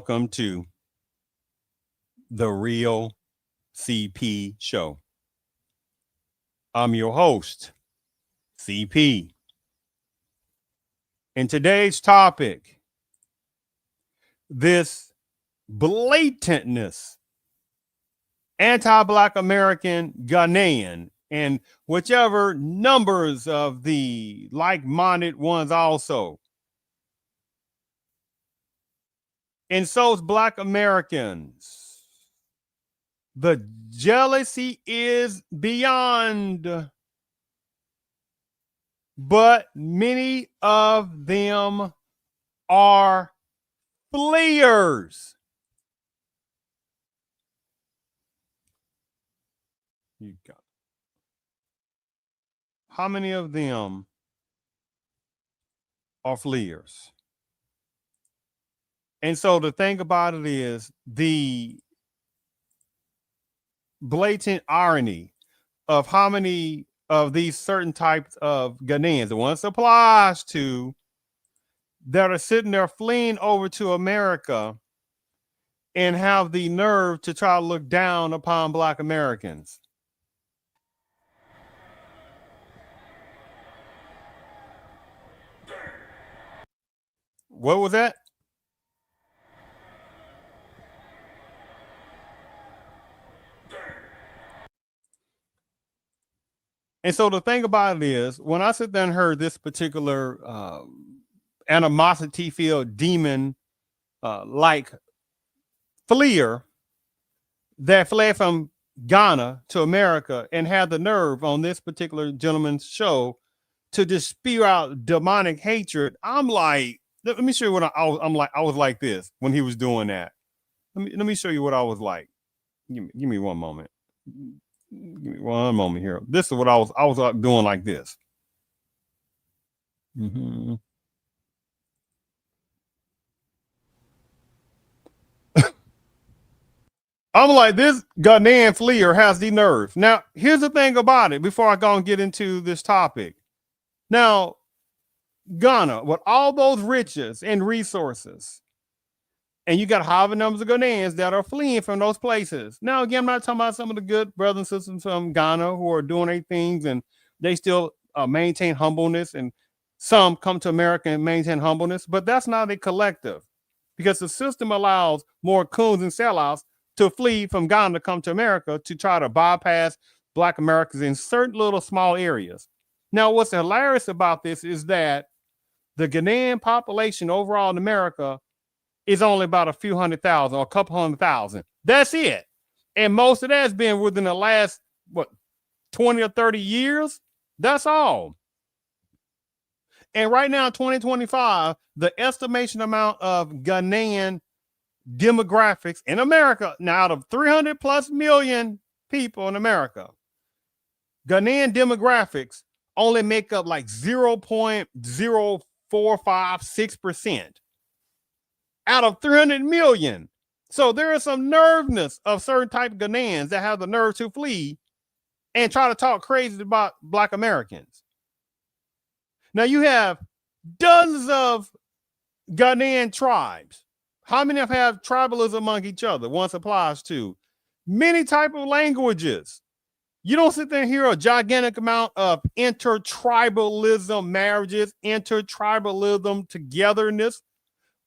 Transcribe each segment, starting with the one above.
welcome to the Real CP Show. I'm your host, CP. And today's topic, this blatantness, anti-Black American Ghanaian, and whichever numbers of the like-minded ones also. Insults Black Americans. The jealousy is beyond, but many of them are fleers. You got how many of them are fleers? And so the thing about it is the blatant irony of how many of these certain types of Ghanaians, the ones applies to, that are sitting there fleeing over to America and have the nerve to try to look down upon Black Americans. What was that? And so the thing about it is, when I sit there and heard this particular animosity filled demon like fleer that fled from Ghana to America and had the nerve on this particular gentleman's show to just spew out demonic hatred, I'm like, let me show you what I was like this when he was doing that. Let me show you what I was like. Give me one moment. Give me one moment here. This is what I was doing like this. Mm-hmm. I'm like, this Ghanaian fleer has the nerve. Now, here's the thing about it before I go and get into this topic. Now, Ghana, with all those riches and resources, and you got high numbers of Ghanaians that are fleeing from those places. Now, again, I'm not talking about some of the good brothers and sisters from Ghana who are doing their things and they still maintain humbleness, and some come to America and maintain humbleness, but that's not a collective, because the system allows more coons and sellouts to flee from Ghana to come to America to try to bypass Black Americans in certain little small areas. Now, what's hilarious about this is that the Ghanaian population overall in America is only about a few 100,000 or a couple 100,000. That's it. And most of that has been within the last, 20 or 30 years? That's all. And right now, 2025, the estimation amount of Ghanaian demographics in America, now out of 300 plus million people in America, Ghanaian demographics only make up like 0.0456% out of 300 million. So there is some nerveness of certain type of Ghanaians that have the nerve to flee and try to talk crazy about Black Americans. Now you have dozens of Ghanaian tribes. How many have tribalism among each other? One applies to many type of languages. You don't sit there and hear a gigantic amount of intertribalism marriages, intertribalism togetherness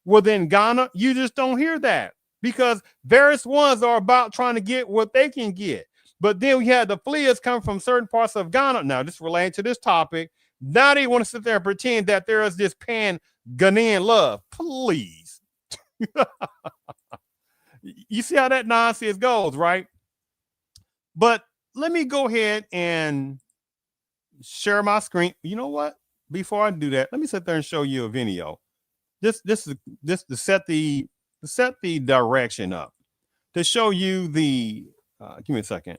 within Ghana. You just don't hear that because various ones are about trying to get what they can get. But then we had the fleers come from certain parts of Ghana. Now, this relating to this topic. Now they want to sit there and pretend that there is this pan-Ghanaian love. Please. You see how that nonsense goes, right? But let me go ahead and share my screen. You know what? Before I do that, let me sit there and show you a video. This to set the direction up, to show you the give me a second,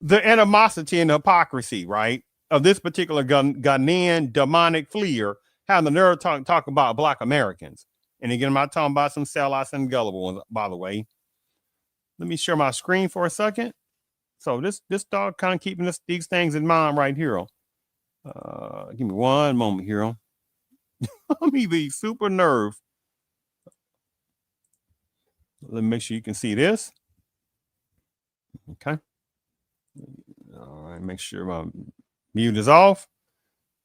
the animosity and the hypocrisy, right, of this particular Ghanaian demonic fleer having the nerve talk about Black Americans. And again, I'm not talking about some sellouts and gullible ones, by the way. Let me share my screen for a second. So this dog kind of keeping these things in mind right here. Give me one moment here. Let me be super nerve Let me make sure you can see this. Okay. All right. Make sure my mute is off.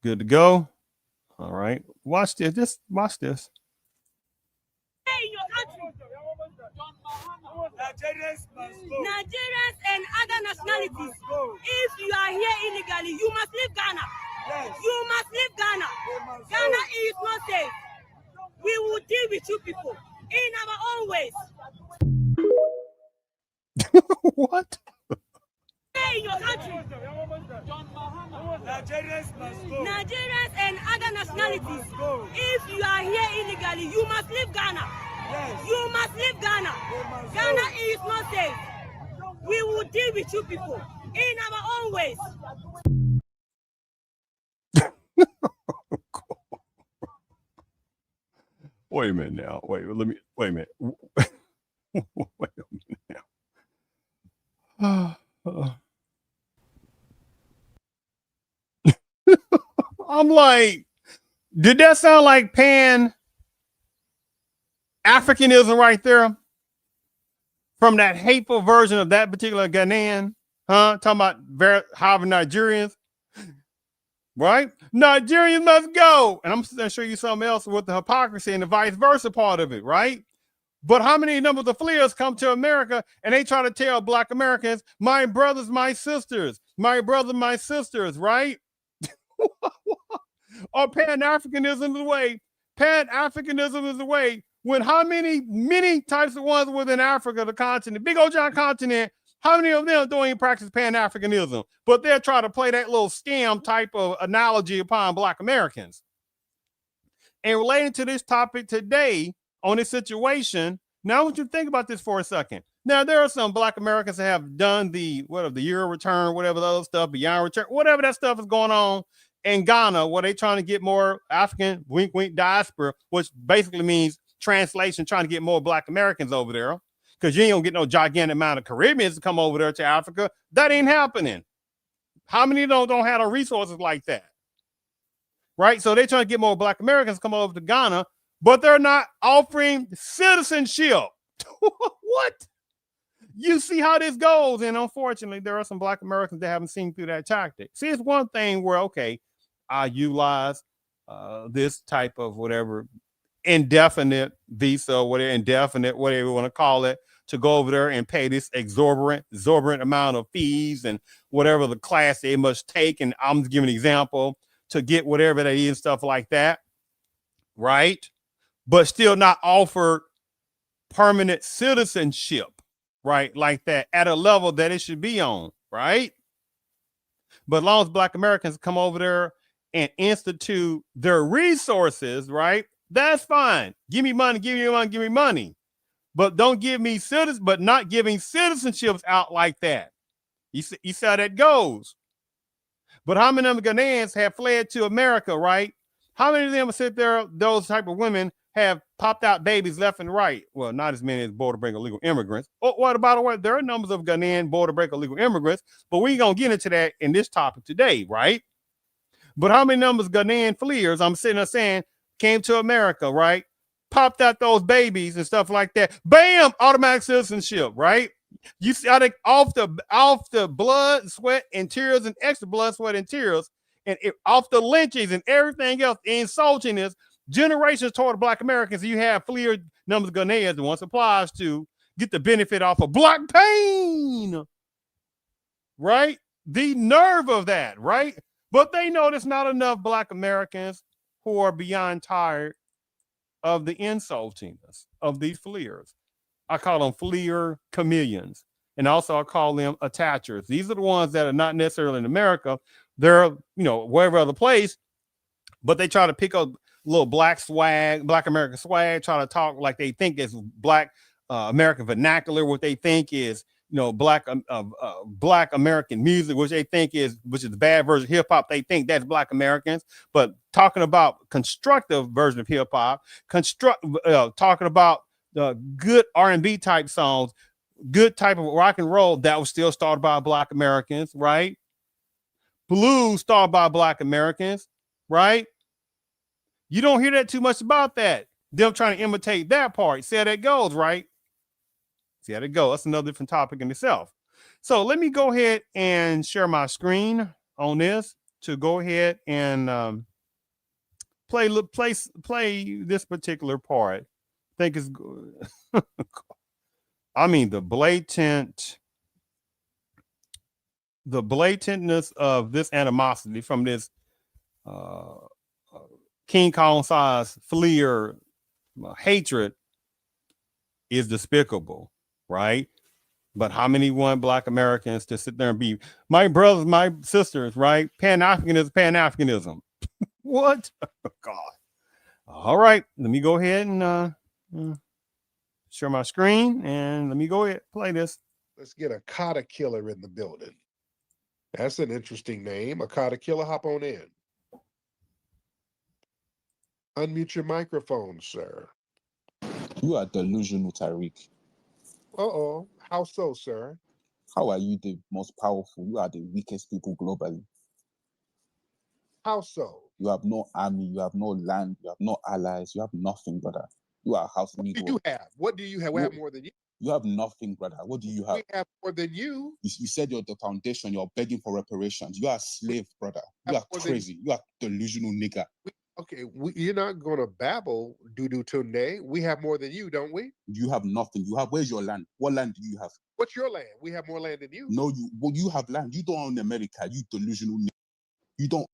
Good to go. All right. Watch this. Just watch this. In your country, Nigerians and other nationalities, if you are here illegally, you must leave Ghana. Yes. You must leave Ghana. Ghana is not safe. We will deal with you people in our own ways. What? In your country, Nigerians and other nationalities, if you are here illegally, you must leave Ghana. Yes. You must leave Ghana. Ghana is not safe. We will deal with you people in our own ways. Wait a minute now. Wait a minute. Wait a minute now. I'm like, did that sound like pan Africanism right there? From that hateful version of that particular Ghanaian, huh? Talking about Harvard Nigerians, right? Nigerians must go. And I'm going to show you something else with the hypocrisy and the vice versa part of it, right? But how many numbers of fleers come to America and they try to tell Black Americans, my brothers, my sisters, my brothers, my sisters, right? Or Pan-Africanism is the way. Pan-Africanism is the way. When how many types of ones within Africa, the continent, big old giant continent, how many of them don't even practice Pan-Africanism? But they're trying to play that little scam type of analogy upon Black Americans. And relating to this topic today on this situation, now I want you to think about this for a second. Now, there are some Black Americans that have done the year of return, whatever the other stuff, beyond return, whatever that stuff is going on in Ghana, where they trying to get more African, wink, wink, diaspora, which basically means translation, trying to get more Black Americans over there, because you ain't gonna get no gigantic amount of Caribbeans to come over there to Africa. That ain't happening. How many don't have the resources like that? Right? So they're trying to get more Black Americans to come over to Ghana, but they're not offering citizenship. What? You see how this goes. And unfortunately, there are some Black Americans that haven't seen through that tactic. See, it's one thing where, okay, I utilize this type of whatever indefinite visa, whatever indefinite, whatever you want to call it, to go over there and pay this exorbitant amount of fees and whatever the class they must take. And I'm giving an example to get whatever they need and stuff like that, right? But still not offered permanent citizenship, right? Like that at a level that it should be on, right? But as long as Black Americans come over there and institute their resources, right? That's fine. Give me money, give me money, give me money. But don't give me citizens, but not giving citizenships out like that. You see how that goes. But how many of them Ghanaians have fled to America, right? How many of them sit there, those type of women have popped out babies left and right? Well, not as many as border break illegal immigrants. Oh, what about the way? There are numbers of Ghanaian border break illegal immigrants, but we ain't gonna get into that in this topic today, right? But how many numbers of Ghanaian fleers, I'm sitting there saying, came to America, right? Popped out those babies and stuff like that. Bam, automatic citizenship, right? You see how they off the blood, sweat, and tears, and extra blood, sweat, and tears, and off the lynchings and everything else, insultingness, generations toward Black Americans. You have fleer numbers of Ghanaians that once applies to get the benefit off of Black pain, right? The nerve of that, right? But they know there's not enough Black Americans who are beyond tired of the insultingness of these fleers. I call them fleer chameleons. And also I call them attachers. These are the ones that are not necessarily in America. They're, wherever other place, but they try to pick up little Black swag, Black American swag, try to talk like they think is Black American vernacular, what they think is, Black American music, which is the bad version of hip hop. They think that's Black Americans, but talking about constructive version of hip hop, talking about the good R&B type songs, good type of rock and roll that was still started by Black Americans, right? Blues started by Black Americans, right? You don't hear that too much about that. Them trying to imitate that part. See how that goes, right? See how it go. That's another different topic in itself. So let me go ahead and share my screen on this to go ahead and play this particular part. I think it's good. I mean the blatantness of this animosity from this uh, King Kong size fleer hatred is despicable, right? But how many want Black Americans to sit there and be my brothers, my sisters, right? Pan-Africanism. What? Oh, God. All right, let me go ahead and share my screen and let me go ahead play this. Let's get a Kata Killer in the building. That's an interesting name. A Kata Killer, hop on in. Unmute your microphone, sir. You are delusional, Tariq. Uh-oh. How so, sir? How are you the most powerful? You are the weakest people globally. How so? You have no army, you have no land, you have no allies, you have nothing, brother. You are a house What Negro. do you have? What do you have? We have more than you. You have nothing, brother. What do you have? We have more than you. You said you're the foundation, you're begging for reparations. You are a slave, brother. You are crazy. You are delusional nigga. Okay, you're not going to babble, Dudu Tunde. We have more than you, don't we? You have nothing. You have, where's your land? What land do you have? What's your land? We have more land than you. No, you have land. You don't own America. You delusional nigga. You don't.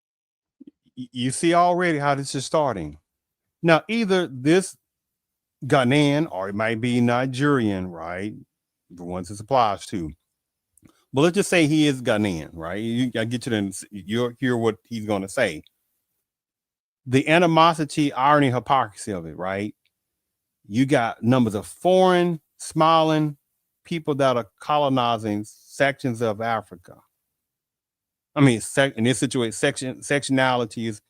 You see already how this is starting. Now, either this Ghanaian or it might be Nigerian, right? The ones this applies to. But let's just say he is Ghanaian, right? I get you then you'll hear what he's going to say. The animosity, irony, hypocrisy of it, right? You got numbers of foreign, smiling people that are colonizing sections of Africa. I mean, in this situation, sectionalities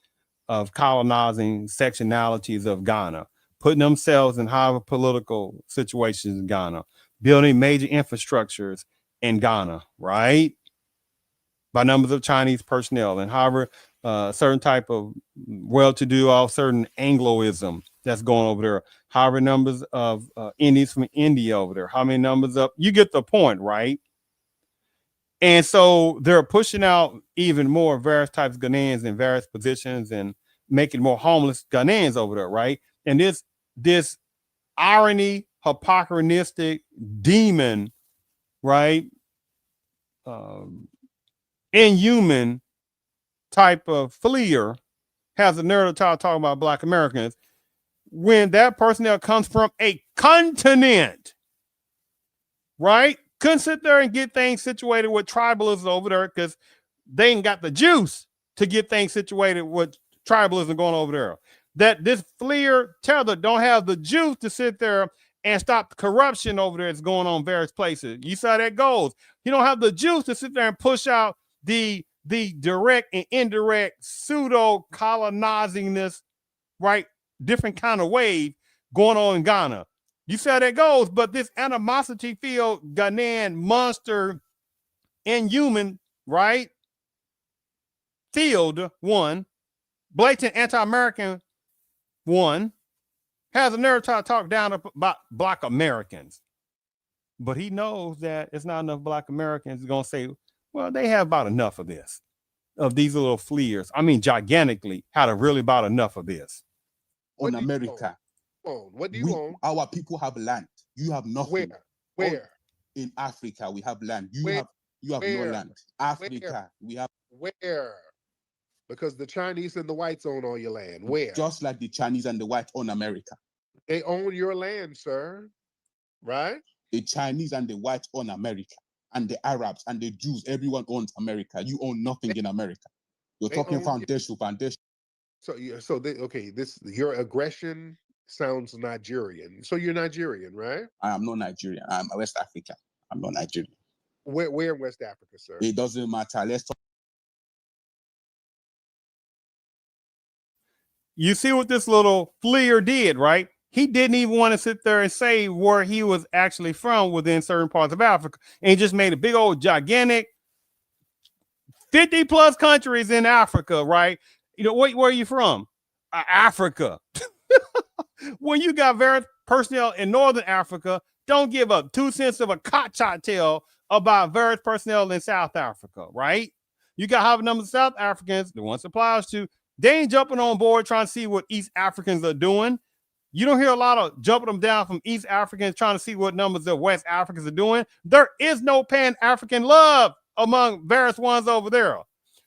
of colonizing sectionalities of Ghana, putting themselves in high political situations in Ghana, building major infrastructures in Ghana, right? By numbers of Chinese personnel and however certain type of well-to-do, all certain Angloism that's going over there, however numbers of Indians from India over there, how many numbers up, you get the point, right? And so they're pushing out even more various types of Ghanaians in various positions and making more homeless Ghanaians over there, right? And this irony, hypocritistic demon, right? Inhuman type of fleer has a nerve to talk about Black Americans when that personnel comes from a continent, right? Couldn't sit there and get things situated with tribalism over there because they ain't got the juice to get things situated with tribalism going over there. That this fleer tether don't have the juice to sit there and stop the corruption over there that's going on in various places. You saw that goes. You don't have the juice to sit there and push out the direct and indirect pseudo colonizingness, right? Different kind of wave going on in Ghana. You see how that goes, but this animosity filled Ghanaian monster inhuman, right? Field one, blatant anti-American one, has a nerve to talk down about Black Americans. But he knows that it's not enough Black Americans going to say, well, they have about enough of this, of these little fleers. I mean, gigantically, had a really about enough of this. On America. What do you own? Our people have land. You have nothing. Where? In Africa, we have land. You have no land. Africa, we have. Where? Because the Chinese and the whites own all your land. Where? Just like the Chinese and the whites own America. They own your land, sir. Right? The Chinese and the whites own America. And the Arabs and the Jews, everyone owns America. You own nothing in America. You're talking foundation. So your aggression sounds Nigerian. So you're Nigerian, right? I am not Nigerian. I'm West African. I'm not Nigerian. Where in West Africa, sir? It doesn't matter. Let's talk. You see what this little fleer did, right? He didn't even want to sit there and say where he was actually from within certain parts of Africa. And he just made a big old gigantic 50 plus countries in Africa, right? You know, where are you from? Africa. When you got various personnel in Northern Africa, don't give up 2 cents of a cocktail about various personnel in South Africa, right? You got half a number of South Africans, the ones applies to, they ain't jumping on board trying to see what East Africans are doing. You don't hear a lot of jumping them down from East Africans trying to see what numbers of West Africans are doing. There is no Pan-African love among various ones over there.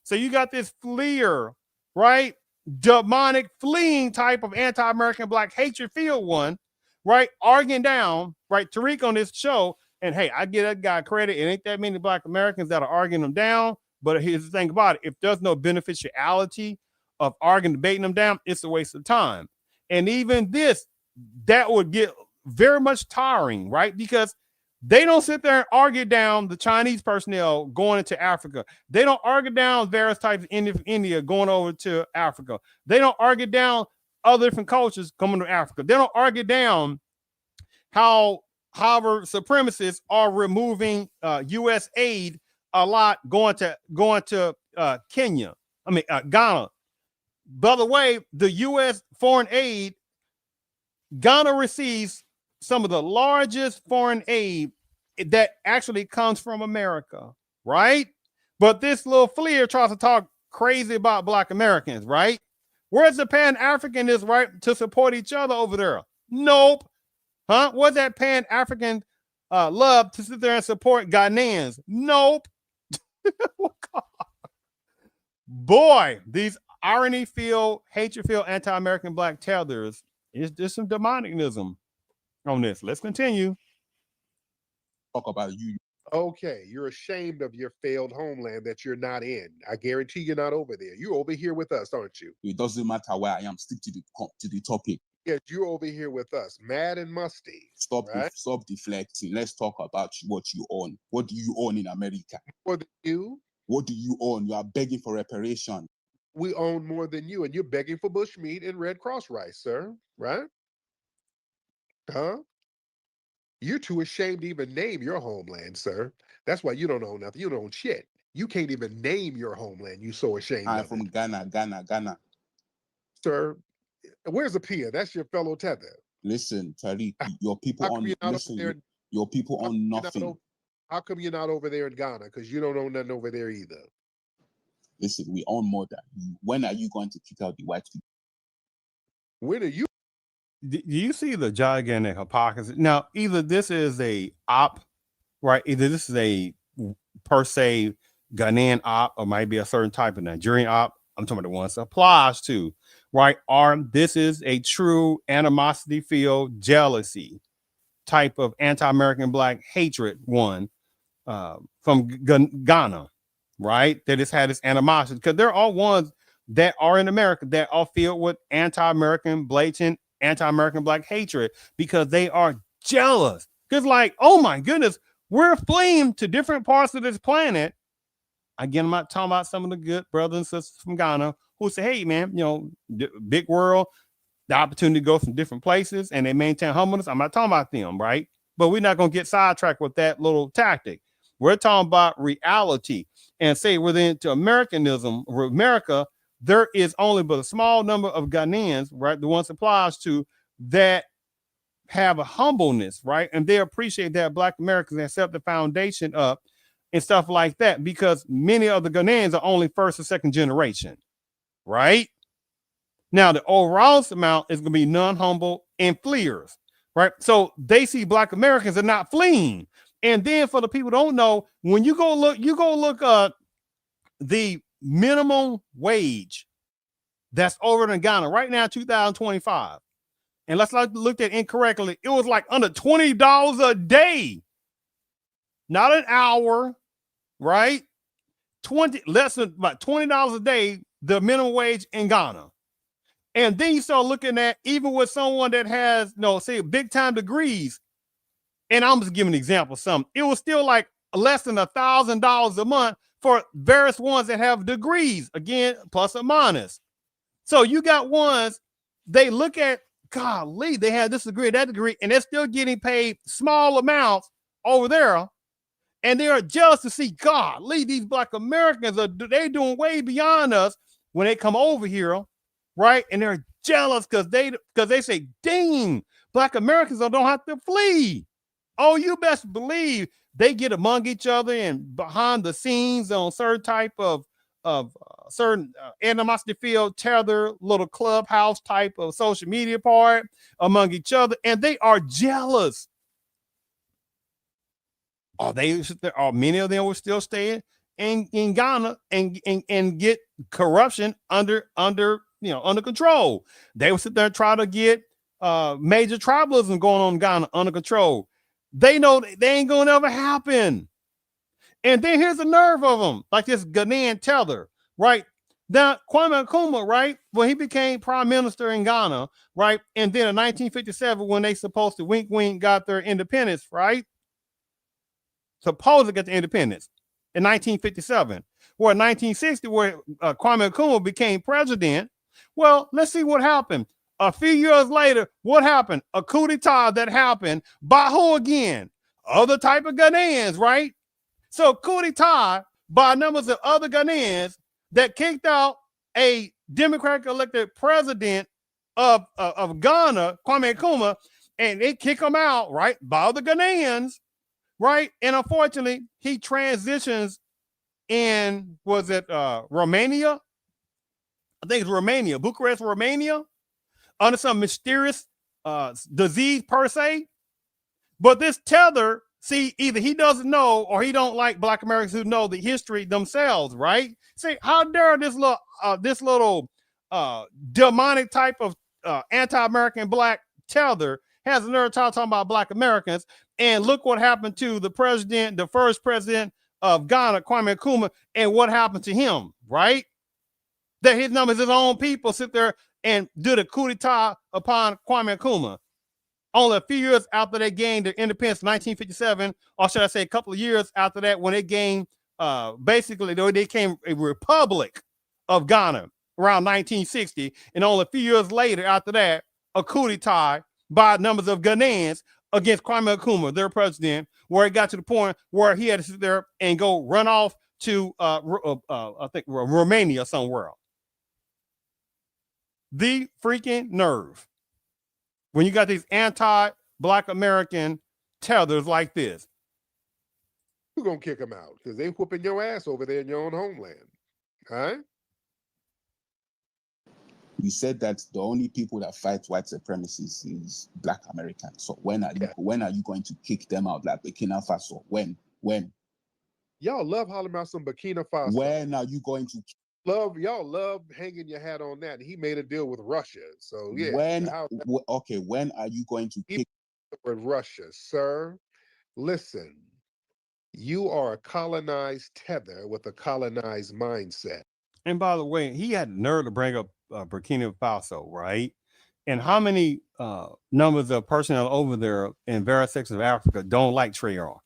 So you got this fleer, right? Demonic fleeing type of anti-American black hatred field one, right? Arguing down, right? Tariq on this show, and hey, I give that guy credit. It ain't that many black Americans that are arguing them down. But here's the thing about it. If there's no beneficiality of arguing, debating them down, it's a waste of time. And even this, that would get very much tiring, right? Because they don't sit there and argue down the Chinese personnel going into Africa. They don't argue down various types of India going over to Africa. They don't argue down other different cultures coming to Africa. They don't argue down how Harvard supremacists are removing U.S. aid a lot going to Kenya. Ghana. By the way, the U.S. foreign aid, Ghana receives some of the largest foreign aid that actually comes from America, right? But this little fleer tries to talk crazy about black Americans, right? Where's the Pan-Africanism, right, to support each other over there? Nope. Huh? Where's that Pan-African love to sit there and support Ghanaians? Nope. Boy, these irony-filled, hatred-filled anti-American black tethers, is just some demonicnism on this. Let's continue. Talk about you. Okay, you're ashamed of your failed homeland that you're not in. I guarantee you're not over there. You're over here with us, aren't you? It doesn't matter where I am. Stick to the topic. Yes, you're over here with us, mad and musty. Stop right? deflecting. Let's talk about what you own. What do you own in America? More than you. What do you own? You are begging for reparation. We own more than you, and you're begging for bushmeat and Red Cross rice, sir. Right? Huh? You're too ashamed to even name your homeland, sir. That's why you don't own nothing. You don't own shit. You can't even name your homeland. You so ashamed. I'm from Ghana. Sir, where's Apia? That's your fellow tether. Listen, Tariq, your people own your people own nothing. How come you're not over there in Ghana? Because you don't own nothing over there either. Listen, we own more than you. When are you going to kick out the white people? When are you? Do you see the gigantic hypocrisy? Now, either this is a op, right? Either this is a per se Ghanaian op, or might be a certain type of Nigerian op. I'm talking about the ones that applies to, right? Or this is a true animosity filled jealousy type of anti-American black hatred one from Ghana, right? That has had this animosity, because there are ones that are in America that are filled with anti-American, blatant anti-American black hatred, because they are jealous. Because like, oh my goodness, we're fleeing to different parts of this planet. Again, I'm not talking about some of the good brothers and sisters from Ghana who say, hey man, you know, big world, the opportunity to go from different places, and they maintain humbleness. I'm not talking about them, right? But we're not going to get sidetracked with that little tactic. We're talking about reality, and say within to Americanism, or America, there is only but a small number of Ghanaians, right? The ones applies to that have a humbleness, right? And they appreciate that black Americans have set the foundation up and stuff like that, because many of the Ghanaians are only first or second generation, right? Now, the overall amount is going to be non-humble and fleers, right? So they see black Americans are not fleeing. And then for the people who don't know, when you go look at the minimum wage that's over in Ghana right now, 2025. And let's not look at incorrectly. It was like under $20 a day, not an hour, right? Less than about $20 a day, the minimum wage in Ghana. And then you start looking at, even with someone that has, say big time degrees, and I'm just giving an example of something, it was still like less than $1,000 a month for various ones that have degrees, again, plus or minus. So you got ones, they look at, golly, they have this degree, that degree, and they're still getting paid small amounts over there. And they are jealous to see, golly, these black Americans they doing way beyond us when they come over here, right? And they're jealous because they say, dang, black Americans don't have to flee. Oh, you best believe they get among each other and behind the scenes on certain type of certain animosity field tether little clubhouse type of social media part among each other, and they are jealous. Or many of them will still stay in Ghana and get corruption under control. They will sit there and try to get major tribalism going on in Ghana under control. They know they ain't gonna ever happen. And then here's the nerve of them, like this Ghanaian tether, right? Now, Kwame Nkrumah, right, when he became prime minister in Ghana, right, and then in 1957, when they supposed to wink got their independence, right? Supposed to get the independence in 1957, or in 1960, where Kwame Nkrumah became president. Well, let's see what happened. A few years later, what happened? A coup d'etat that happened by who again? Other type of Ghanaians, right? So coup d'etat by numbers of other Ghanaians that kicked out a Democratic elected president of Ghana, Kwame Nkrumah, and they kick him out, right, by other Ghanaians, right? And unfortunately, he transitions in, was it Romania? I think it's Romania, Bucharest, Romania, under some mysterious disease per se. But this tether, see, either he doesn't know or he don't like Black Americans who know the history themselves, right? See, how dare this little demonic type of anti-American Black tether has a nerve talking about Black Americans, and look what happened to the first president of Ghana, Kwame Nkrumah, and what happened to him, right? That his numbers, his own people sit there and do the coup d'etat upon Kwame Nkrumah. Only a few years after they gained their independence in 1957, or should I say a couple of years after that, when they gained, basically, they became a republic of Ghana around 1960. And only a few years later after that, a coup d'etat by numbers of Ghanaians against Kwame Nkrumah, their president, where it got to the point where he had to sit there and go run off to, I think, Romania somewhere. The freaking nerve. When you got these anti-Black American tethers like this. You're going to kick them out because they whooping your ass over there in your own homeland. All right? You said that the only people that fight white supremacists is Black Americans. So when are you going to kick them out, like Burkina Faso? When? Y'all love hollering about some Burkina Faso. When are you going to? Y'all love hanging your hat on that. He made a deal with Russia. So yeah. When are you going to kick with Russia, sir? Listen, you are a colonized tether with a colonized mindset. And by the way, he had the nerve to bring up Burkina Faso, right? And how many numbers of personnel over there in various sections of Africa don't like Traore?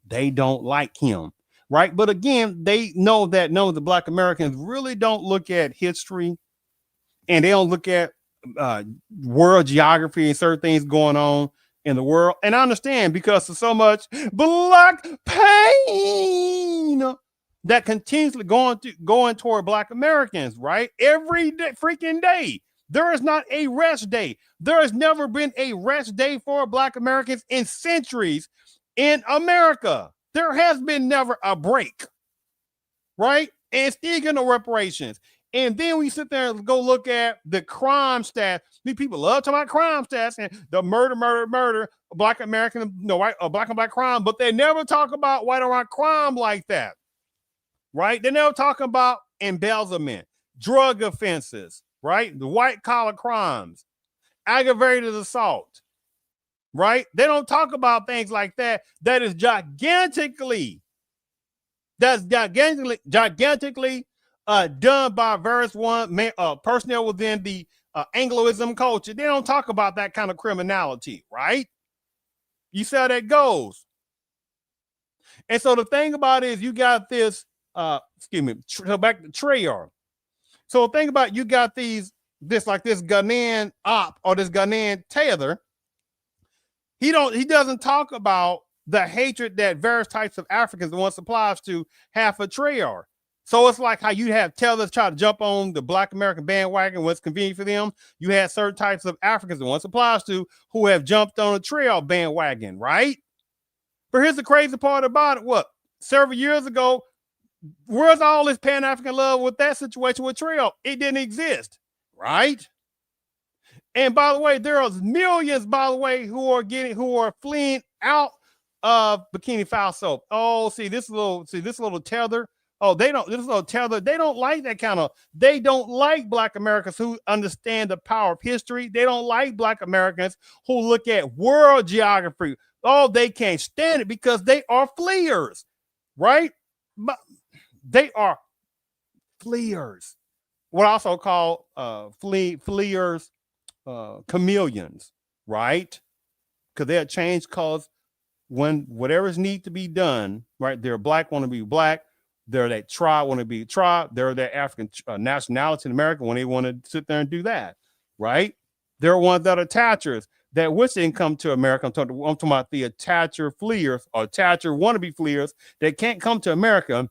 They don't like him, right? But again, they know that none of the Black Americans really don't look at history, and they don't look at world geography and certain things going on in the world. And I understand, because of so much Black pain that continuously going toward Black Americans, right? Every day, freaking day. There is not a rest day. There has never been a rest day for Black Americans in centuries in America. There has been never a break, right? And speaking of reparations, and then we sit there and go look at the crime stats. These people love talking about crime stats and the murder, Black American, white, Black and Black crime, but they never talk about white on white crime like that, right? They never talk about embezzlement, drug offenses, right? The white collar crimes, aggravated assault, right? They don't talk about things like that. That's gigantically done by various personnel within the Angloism culture. They don't talk about that kind of criminality, right? You see how that goes. And so the thing about it is, you got this, back to Traore. So think about, you got this Ghanaian op, or this Ghanaian tether. He doesn't talk about the hatred that various types of Africans, the ones applies to, have for Traore. So it's like how you have tethers try to jump on the Black American bandwagon when it's convenient for them. You have certain types of Africans, the ones applies to, who have jumped on a Traore bandwagon, right? But here's the crazy part about it. What? Several years ago, where's all this Pan-African love with that situation with Trail? It didn't exist, right? And by the way, there are millions, by the way, who are fleeing out of Burkina Faso. Oh, see this little tether. Oh, this little tether. They don't like that kind of. They don't like Black Americans who understand the power of history. They don't like Black Americans who look at world geography. Oh, they can't stand it because they are fleers, right? But they are fleers. What I also call fleers. Chameleons, right? Because they'll change cause when whatever's need to be done, right? They're Black, want to be Black. They're that tribe, want to be tribe. They're that African nationality in America when they want to sit there and do that, right? There are ones that are attachers that wish they can come to America. I'm talking about the attacher fleers or attacher wannabe fleers that can't come to America,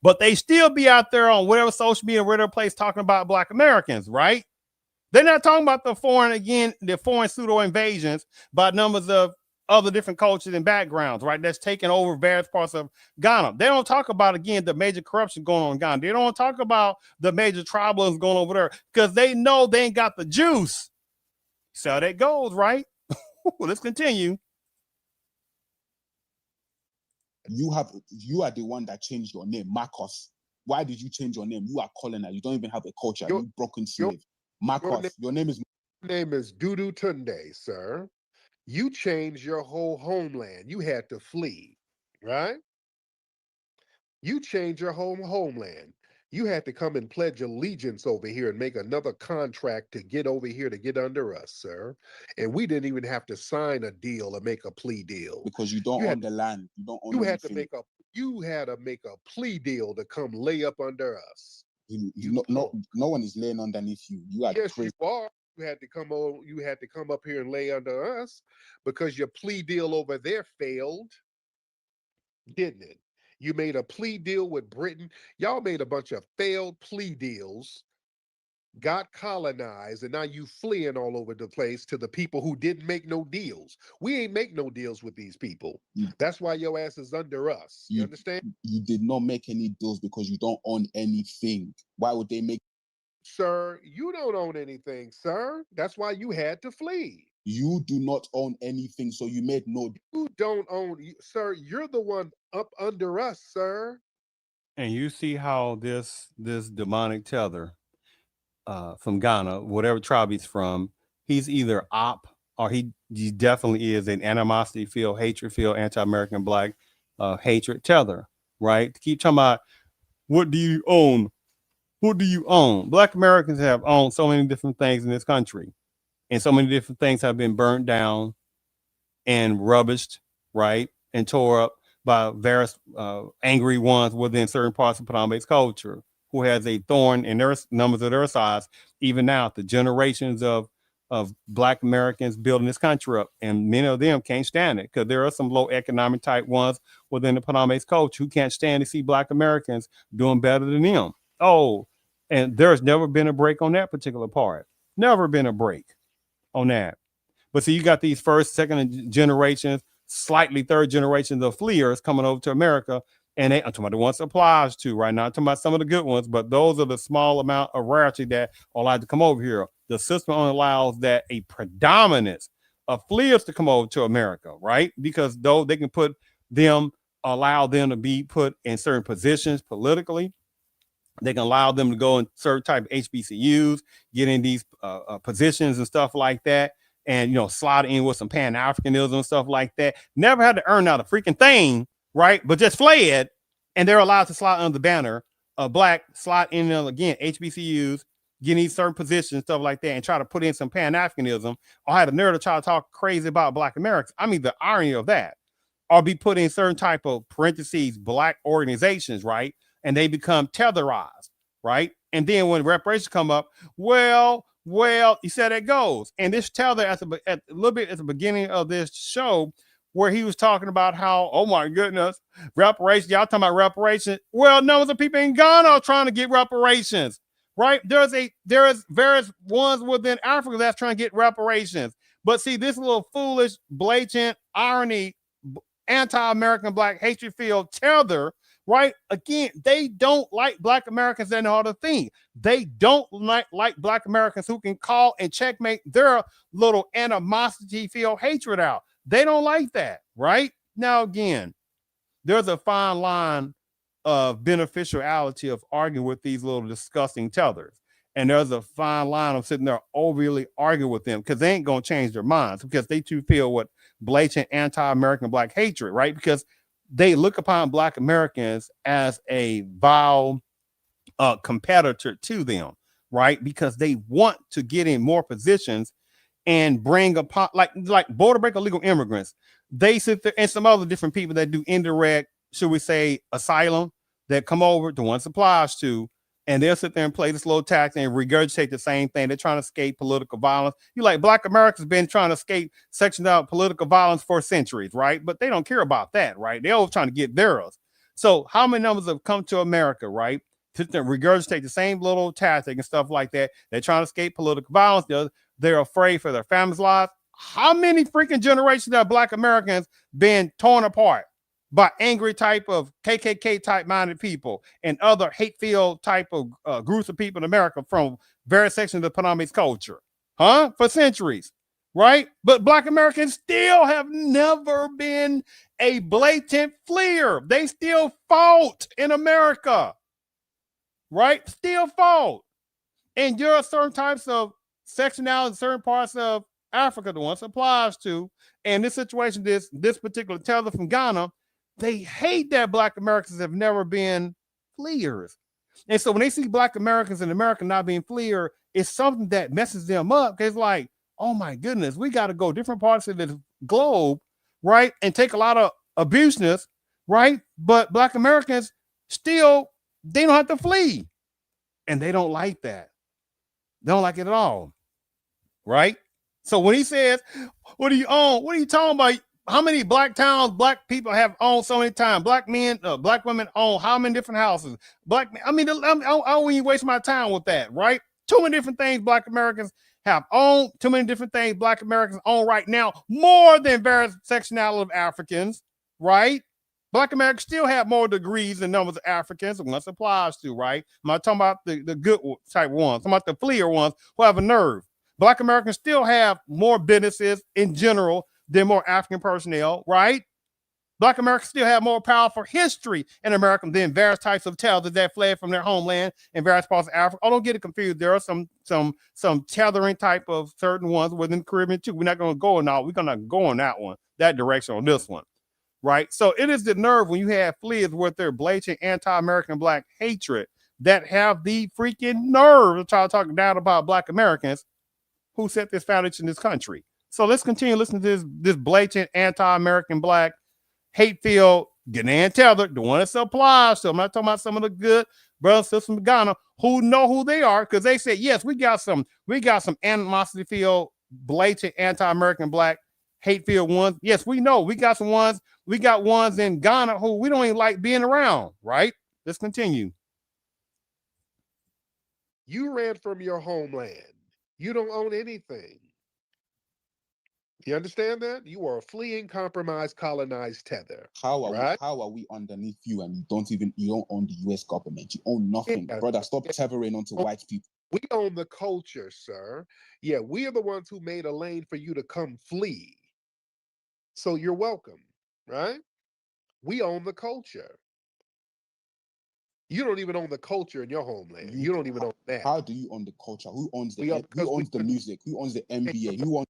but they still be out there on whatever social media, whatever place talking about Black Americans, right? They're not talking about the foreign pseudo invasions by numbers of other different cultures and backgrounds, right? That's taking over various parts of Ghana. They don't talk about, again, the major corruption going on in Ghana. They don't talk about the major tribalism going over there because they know they ain't got the juice. So that goes, right? Let's continue. You are the one that changed your name, Marcos. Why did you change your name? You are colonial. You don't even have a culture. You broken slave. Marcos, your name is Dudu Tunde, sir. You changed your whole homeland. You had to flee, right? You changed your homeland. You had to come and pledge allegiance over here and make another contract to get over here to get under us, sir. And we didn't even have to sign a deal or make a plea deal. Because you don't own the land. You don't own anything. You had to make a plea deal to come lay up under us. No one is laying underneath you. You are crazy. You are. You had to come up here and lay under us because your plea deal over there failed, didn't it? You made a plea deal with Britain. Y'all made a bunch of failed plea deals, got colonized, and now you fleeing all over the place to the people who didn't make no deals. We ain't make no deals with these people. That's why your ass is under us. You understand? You did not make any deals because you don't own anything. Why would they make? Sir, you don't own anything, sir. That's why you had to flee. You do not own anything, so you made no. You don't own, sir. You're the one up under us, sir. And you see how this demonic tether from Ghana, whatever tribe he's from, he's either op or he definitely is an animosity filled, hatred filled, anti-American Black hatred tether, right? To keep talking about what do you own? What do you own? Black Americans have owned so many different things in this country, and so many different things have been burnt down and rubbished, right, and tore up by various angry ones within certain parts of Paname's culture, who has a thorn in their numbers of their size, even now, the generations of Black Americans building this country up. And many of them can't stand it because there are some low economic type ones within the Paname's culture who can't stand to see Black Americans doing better than them. Oh, and there's never been a break on that particular part. Never been a break on that. But see, you got these first, second generations, slightly third generations of fleers coming over to America. And I'm talking about the ones it applies to right now. I'm talking about some of the good ones, but those are the small amount of rarity that are allowed to come over here. The system only allows that a predominance of fleers to come over to America, right? Because though they can allow them to be put in certain positions politically, they can allow them to go in certain type of HBCUs, get in these positions and stuff like that, and slide in with some Pan-Africanism and stuff like that. Never had to earn out a freaking thing, right? But just fled, and they're allowed to slide under the banner of Black, slide in again HBCUs, get in these certain positions, stuff like that, and try to put in some Pan-Africanism, or had a nerve to try to talk crazy about Black Americans. I mean, the irony of that, or be put in certain type of parentheses Black organizations, right? And they become tetherized, right? And then when reparations come up, well, you said it goes. And this tether at a little bit at the beginning of this show, where he was talking about how, oh my goodness, reparations, y'all talking about reparations. Well, numbers of people in Ghana are trying to get reparations, right? There is various ones within Africa that's trying to get reparations. But see, this little foolish, blatant irony anti-American black hatred filled tether, right? Again, they don't like black Americans and all the thing. They don't like black Americans who can call and checkmate their little animosity filled hatred out. They don't like that, right? Now, again, there's a fine line of beneficiality of arguing with these little disgusting tethers. And there's a fine line of sitting there overly arguing with them because they ain't going to change their minds because they too feel what blatant anti-American black hatred, right? Because they look upon black Americans as a vile competitor to them, right? Because they want to get in more positions and bring upon like border break illegal immigrants. They sit there and some other different people that do indirect, should we say, asylum that come over to one supplies to, and they'll sit there and play this little tactic and regurgitate the same thing. They're trying to escape political violence. You like black Americans been trying to escape sectioned out political violence for centuries, right? But they don't care about that, right? They're always trying to get theirs. So how many numbers have come to America, right? To regurgitate the same little tactic and stuff like that. They're trying to escape political violence. They're afraid for their family's lives. How many freaking generations of black Americans been torn apart by angry type of KKK type minded people and other hate-filled type of groups of people in America from various sections of the Panamese culture, for centuries, right? But black Americans still have never been a blatant fleer. They still fought in America, right? Still fought. And there are certain types of sectionality in certain parts of Africa, the ones applies to, and this situation, this particular tether from Ghana, they hate that black Americans have never been fleers. And so when they see black Americans in America not being fleer, it's something that messes them up. Because it's like, oh my goodness, we got to go different parts of the globe, right? And take a lot of abuseness, right? But black Americans still, they don't have to flee. And they don't like that. They don't like it at all. Right? So when he says, what do you own? What are you talking about? How many black towns black people have owned so many times? Black men, black women own how many different houses? Black men, I mean, I don't even waste my time with that, right? Too many different things black Americans have owned, too many different things black Americans own right now, more than various sectionality of Africans, right? Black Americans still have more degrees than numbers of Africans, and once applies to, right? I'm not talking about the good type ones, I'm talking about the fleer ones who have a nerve. Black Americans still have more businesses in general than more African personnel, right? Black Americans still have more powerful history in America than various types of tethers that fled from their homeland in various parts of Africa. Oh, don't get it confused. There are some tethering type of certain ones within the Caribbean too. We're not going to go in all. We're going to go on that direction on this one, right? So it is the nerve when you have fleers with their blatant anti-American black hatred that have the freaking nerve to try to talk down about black Americans who set this foundation in this country. So let's continue listening to this blatant anti-American black hate-filled Ghanian tether, the one that applies to. I'm not talking about some of the good brothers and sisters from Ghana who know who they are because they said, yes, we got some animosity-filled, blatant anti-American black hate-filled ones. Yes, we know we got some ones. We got ones in Ghana who we don't even like being around, right? Let's continue. You ran from your homeland. You don't own anything. You understand that? You are a fleeing, compromised, colonized tether. How are we underneath you and you don't own the US government? You own nothing. Yeah. Brother, stop tethering onto white people. We own the culture, sir. Yeah, we are the ones who made a lane for you to come flee. So you're welcome, right? We own the culture. You don't even own the culture in your homeland. You don't even own that. How do you own the culture? Who owns the music? Who owns the NBA? Who owns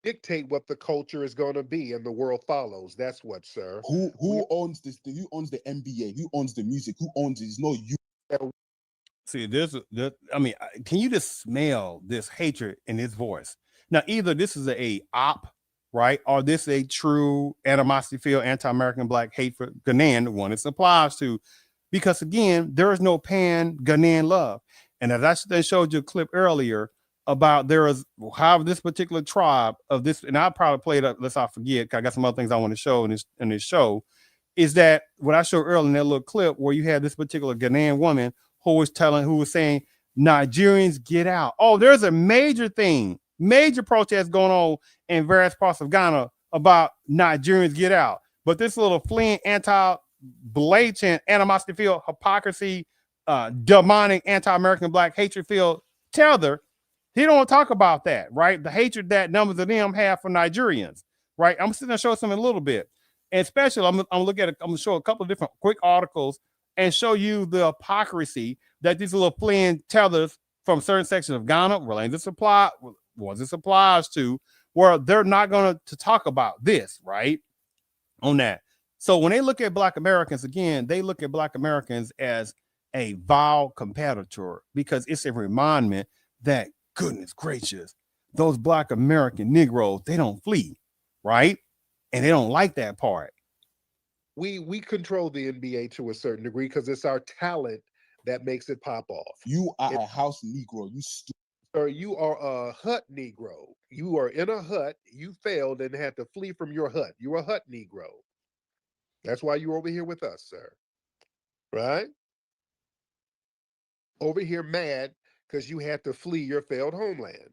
dictate what the culture is going to be and the world follows? That's what, sir. Who owns this? Who owns the NBA? Who owns the music? Who owns it? It's not you. See, I mean, can you just smell this hatred in his voice? Now, either this is a op, right? Or this is a true animosity-filled anti-American black hate for Ghanian, the one it applies to. Because again, there is no pan-Ghanian love. And as I showed you a clip earlier about there is how this particular tribe of this, and I'll probably play it up, lest I forget, because I got some other things I want to show in this show, is that what I showed earlier in that little clip where you had this particular Ghanaian woman who was saying, Nigerians get out. Oh, there's a major protest going on in various parts of Ghana about Nigerians get out. But this little fleeing blatant animosity filled hypocrisy, demonic anti-American black hatred filled tether, he don't talk about that, right? The hatred that numbers of them have for Nigerians, right? I'm sitting there show some in a little bit. And especially, I'm gonna look at it, I'm gonna show a couple of different quick articles and show you the hypocrisy that these little fleeing tethers from certain sections of Ghana, relating to supply, was it supplies to, where they're not going to talk about this, right? On that. So when they look at Black Americans, again, they look at Black Americans as a vile competitor because it's a reminder that, goodness gracious, those Black American Negroes, they don't flee, right? And they don't like that part. We control the NBA to a certain degree because it's our talent that makes it pop off. You are a house Negro. Or you are a hut Negro. You are in a hut. You failed and had to flee from your hut. You're a hut Negro. That's why you're over here with us, sir. Right? Over here mad because you had to flee your failed homeland.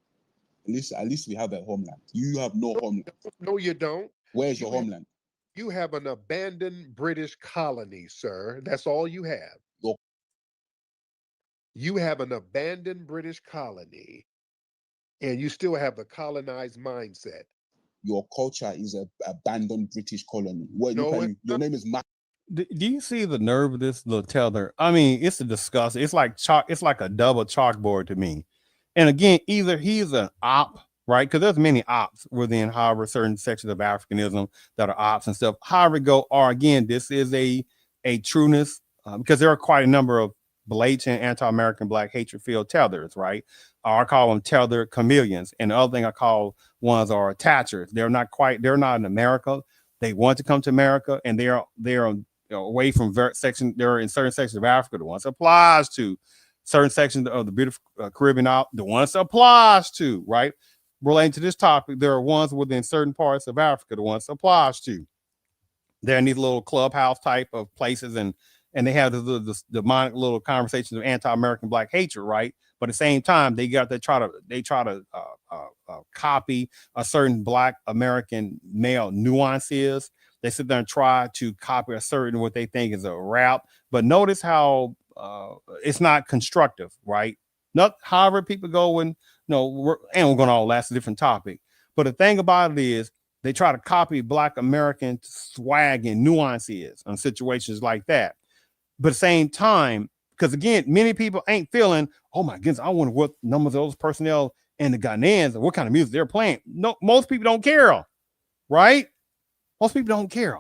At least we have a homeland. You have no homeland. No, you don't. Where's your homeland? You have an abandoned British colony, sir. That's all you have. You have an abandoned British colony, and you still have the colonized mindset. Your culture is an abandoned British colony. What? No, your name is Mac. Do you see the nerve of this little tether? I mean, it's a disgust. It's like chalk. It's like a double chalkboard to me. And again, either he's an op, right? Because there's many ops within, however, certain sections of Africanism that are ops and stuff. However, go or again, this is a trueness because there are quite a number of blatant anti-American black hatred filled tethers, right? I call them tether chameleons, and the other thing I call ones are attachers. They're not in America. They want to come to America, and they're away from section. They're in certain sections of Africa. The ones applies to certain sections of the beautiful Caribbean, the ones applies to, right? Relating to this topic, there are ones within certain parts of Africa. The ones applies to. They're in these little clubhouse type of places, and they have the demonic little conversations of anti-American black hatred, right? But at the same time, they try to copy a certain black American male nuances. They sit there and try to copy a certain what they think is a rap. But notice how it's not constructive, right? Not however people go and we're going to all that's a different topic. But the thing about it is they try to copy black American swag and nuances on situations like that. But at the same time, because again, many people ain't feeling, oh my goodness, I wonder what numbers of those personnel and the Ghanaians and what kind of music they're playing. No, most people don't care, right? Most people don't care.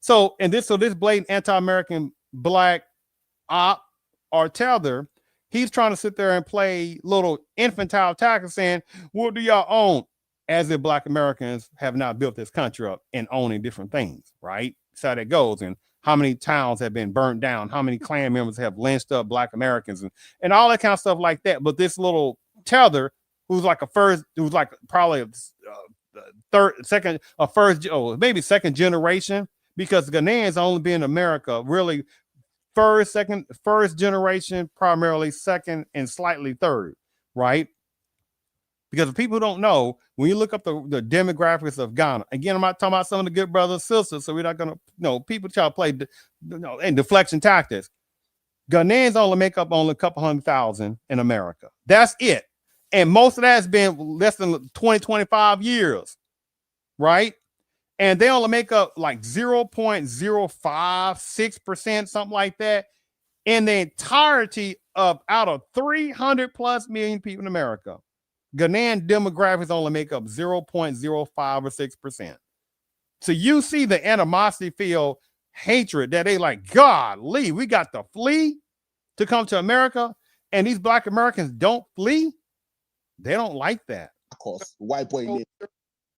So this blatant anti-American black op or tether, he's trying to sit there and play little infantile tactics saying, what do y'all own? As if black Americans have not built this country up and owning different things, right? So that goes. And how many towns have been burnt down, how many Klan members have lynched up black Americans and all that kind of stuff like that. But this little tether, who's probably maybe second generation, because Ghanaians only been in America really first generation, primarily second and slightly third, right? Because if people don't know, when you look up the demographics of Ghana, again, I'm not talking about some of the good brothers and sisters, so we're not going to, people try to play and deflection tactics. Ghanaians only make up only a couple 100,000 in America. That's it. And most of that has been less than 20, 25 years, right? And they only make up like 0.056%, something like that, in the entirety of out of 300 plus million people in America. Ghanaian demographics only make up 0.05 or 6%. So you see the animosity feel hatred that they like, golly, we got to flee to come to America, and these black Americans don't flee. They don't like that. Of course, white boy.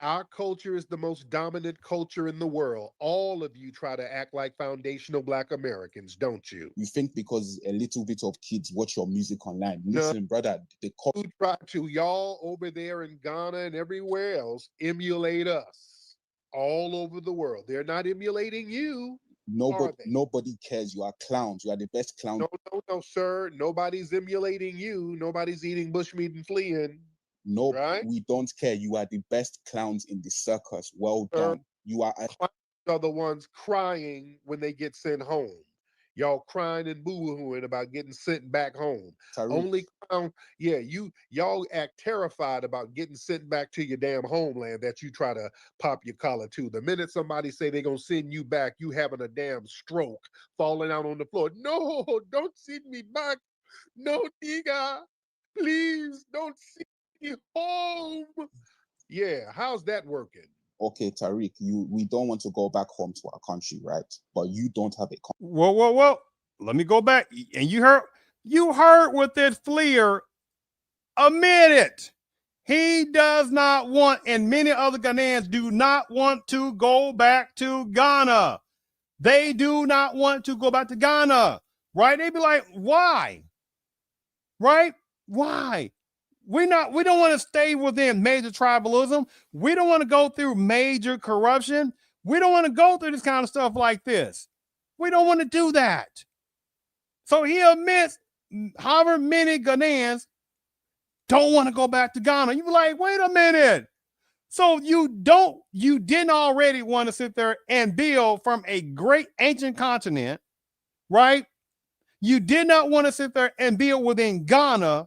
Our culture is the most dominant culture in the world. All of you try to act like foundational black Americans, don't you? You think because a little bit of kids watch your music online. Listen, brother, you try to, y'all over there in Ghana and everywhere else, emulate us all over the world. They're not emulating you. Nobody cares. You are clowns. You are the best clown. No, sir. Nobody's emulating you. Nobody's eating bushmeat and fleeing. No, right? We don't care. You are the best clowns in the circus. Well done. You are are the ones crying when they get sent home. Y'all crying and boo-hooing about getting sent back home. Tariq, Only clown, yeah, y'all act terrified about getting sent back to your damn homeland that you try to pop your collar to. The minute somebody say they're gonna send you back, you having a damn stroke, falling out on the floor. No, don't send me back. No, nigga, please don't send me home. Yeah, how's that working? okay, Tariq, we don't want to go back home to our country, right? But you don't have a Whoa. Let me go back. And you heard what this fleer admitted. He does not want, and many other Ghanaians do not want to go back to Ghana. They do not want to go back to Ghana, right? They be like, why? Right? Why? We don't want to stay within major tribalism. We don't want to go through major corruption. We don't want to go through this kind of stuff like this. We don't want to do that. So he admits however many Ghanaians don't want to go back to Ghana. You be like, wait a minute. So you didn't already want to sit there and build from a great ancient continent, right? You did not want to sit there and build within Ghana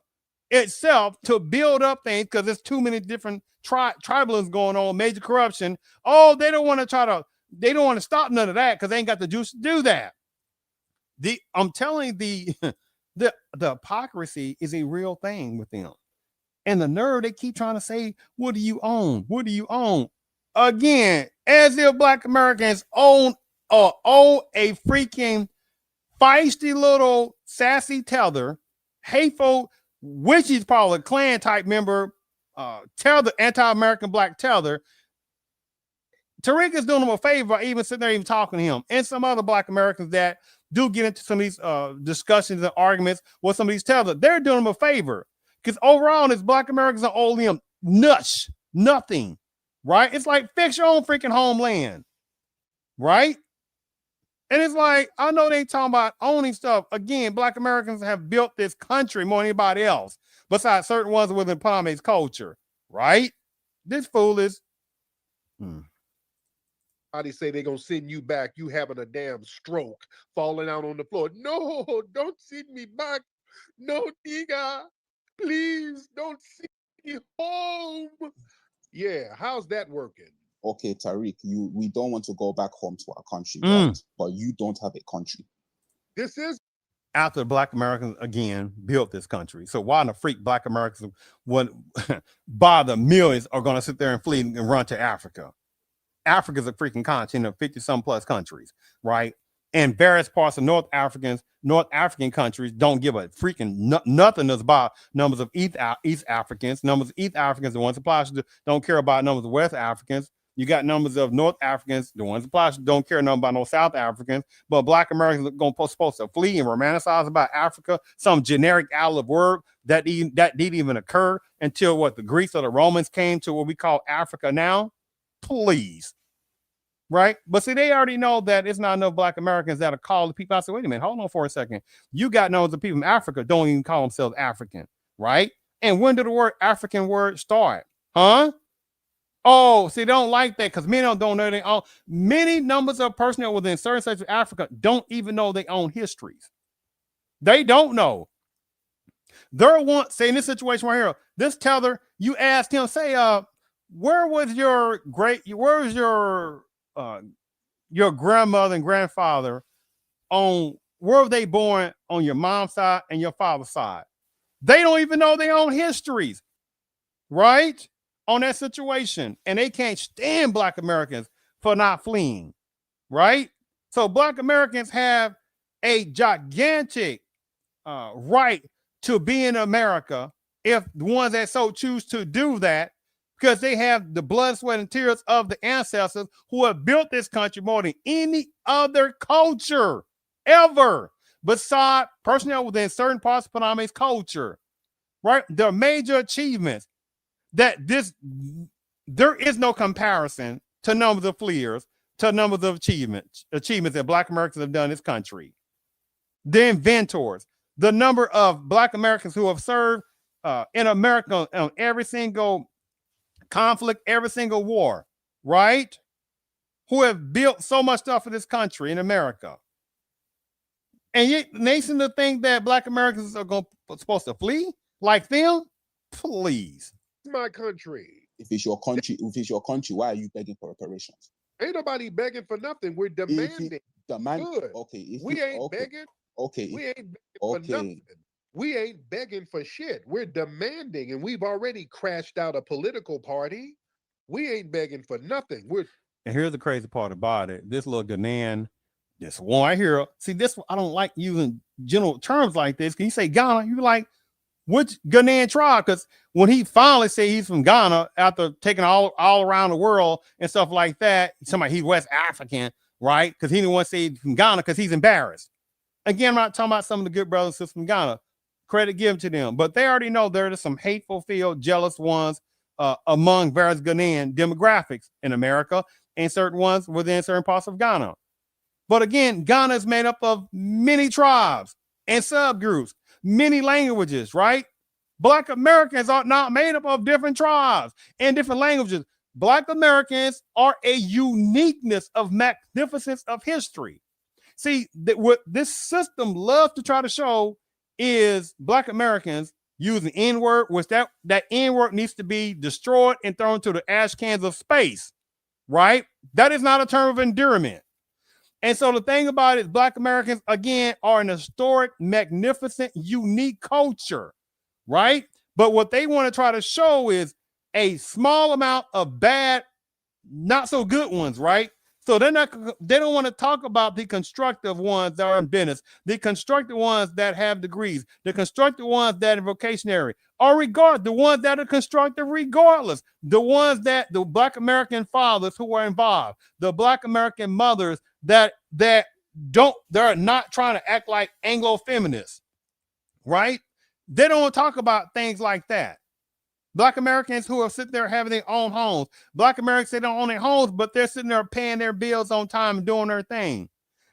itself to build up things because there's too many different tribalisms going on, major corruption. Oh, they don't want to stop none of that because they ain't got the juice to do that. I'm telling the hypocrisy is a real thing with them. And the nerve, they keep trying to say, what do you own? What do you own? Again, as if Black Americans own a freaking feisty little sassy tether, hateful, which is probably a Klan type member, tether, anti-American black tether. Tariq is doing him a favor by even sitting there even talking to him, and some other Black Americans that do get into some of these discussions and arguments with some of these tethers. They're doing him a favor. Because overall, this Black Americans are owing them nothing, right? It's like fix your own freaking homeland, right? And it's like, I know they ain't talking about owning stuff. Again, Black Americans have built this country more than anybody else, besides certain ones within Pome's culture, right? This fool is. Somebody say they're gonna send you back, you having a damn stroke, falling out on the floor. No, don't send me back. No, nigga. Please don't send me home. Yeah, how's that working? Okay, Tariq, we don't want to go back home to our country, right? But you don't have a country. This is after Black Americans again built this country. So why in the freak Black Americans by the millions are going to sit there and flee and run to Africa? Africa's a freaking continent of 50 some plus countries, right? And various parts of North African countries don't give a freaking nothing about numbers of East Africans. Numbers of East Africans, the ones that don't care about numbers of West Africans. You got numbers of North Africans, the ones that don't care nothing about no South Africans. But Black Americans are supposed to flee and romanticize about Africa, some generic outlet word that didn't even occur until the Greeks or the Romans came to what we call Africa now. Please. Right? But see, they already know that it's not enough Black Americans that'll call the people. I said, wait a minute, hold on for a second. You got numbers of people in Africa don't even call themselves African, right? And when did the word African word start? Huh? Oh, see, they don't like that because many don't know they own. Many numbers of personnel within certain states of Africa don't even know their own histories. They don't know. They're say in this situation right here, this tether, you asked him, say, where was your grandmother and grandfather where were they born on your mom's side and your father's side? They don't even know their own histories, right? On that situation. And they can't stand Black Americans for not fleeing, right? So Black Americans have a gigantic right to be in America if the ones that so choose to do that, because they have the blood, sweat, and tears of the ancestors who have built this country more than any other culture ever, beside personnel within certain parts of Paname's culture, right? Their major achievements there is no comparison to numbers of fleers, to numbers of achievements that Black Americans have done in this country. The inventors, the number of Black Americans who have served in America on every single conflict, every single war, right? who have built so much stuff for this country in America. And yet, nation to think that Black Americans are supposed to flee like them? Please. My country. If it's your country, why are you begging for reparations? Ain't nobody begging for nothing. We're demanding. Good. Okay. We ain't begging. Okay. We ain't begging for nothing. We ain't begging for shit. We're demanding, and we've already crashed out a political party. We ain't begging for nothing. And here's the crazy part about it. This little Ghanian, this one I hear. See, this I don't like using general terms like this. Can you say Ghana? You like which Ghanaian tribe? Because when he finally said he's from Ghana after taking all around the world and stuff like that, somebody he's West African, right? Because he didn't want to say he's from Ghana because he's embarrassed. Again, I'm not talking about some of the good brothers and sisters from Ghana. Credit given to them, but they already know there are some hateful, filled, jealous ones among various Ghanaian demographics in America and certain ones within certain parts of Ghana. But again, Ghana is made up of many tribes and subgroups, many languages, right? Black Americans are not made up of different tribes and different languages. Black Americans are a uniqueness of magnificence of history. See, what this system loves to try to show is Black Americans using N-word, which that N-word needs to be destroyed and thrown to the ash cans of space, right? That is not a term of endearment. And so the thing about it is Black Americans, again, are an historic, magnificent, unique culture, right? But what they want to try to show is a small amount of bad, not so good ones, right? So they don't want to talk about the constructive ones that are in business, the constructive ones that have degrees, the constructive ones that are vocationary, or the ones that are constructive regardless, the ones that the Black American fathers who are involved, the Black American mothers that they're not trying to act like Anglo feminists, right? They don't want to talk about things like that. Black Americans who are sitting there having their own homes. Black Americans, they don't own their homes, but they're sitting there paying their bills on time and doing their thing.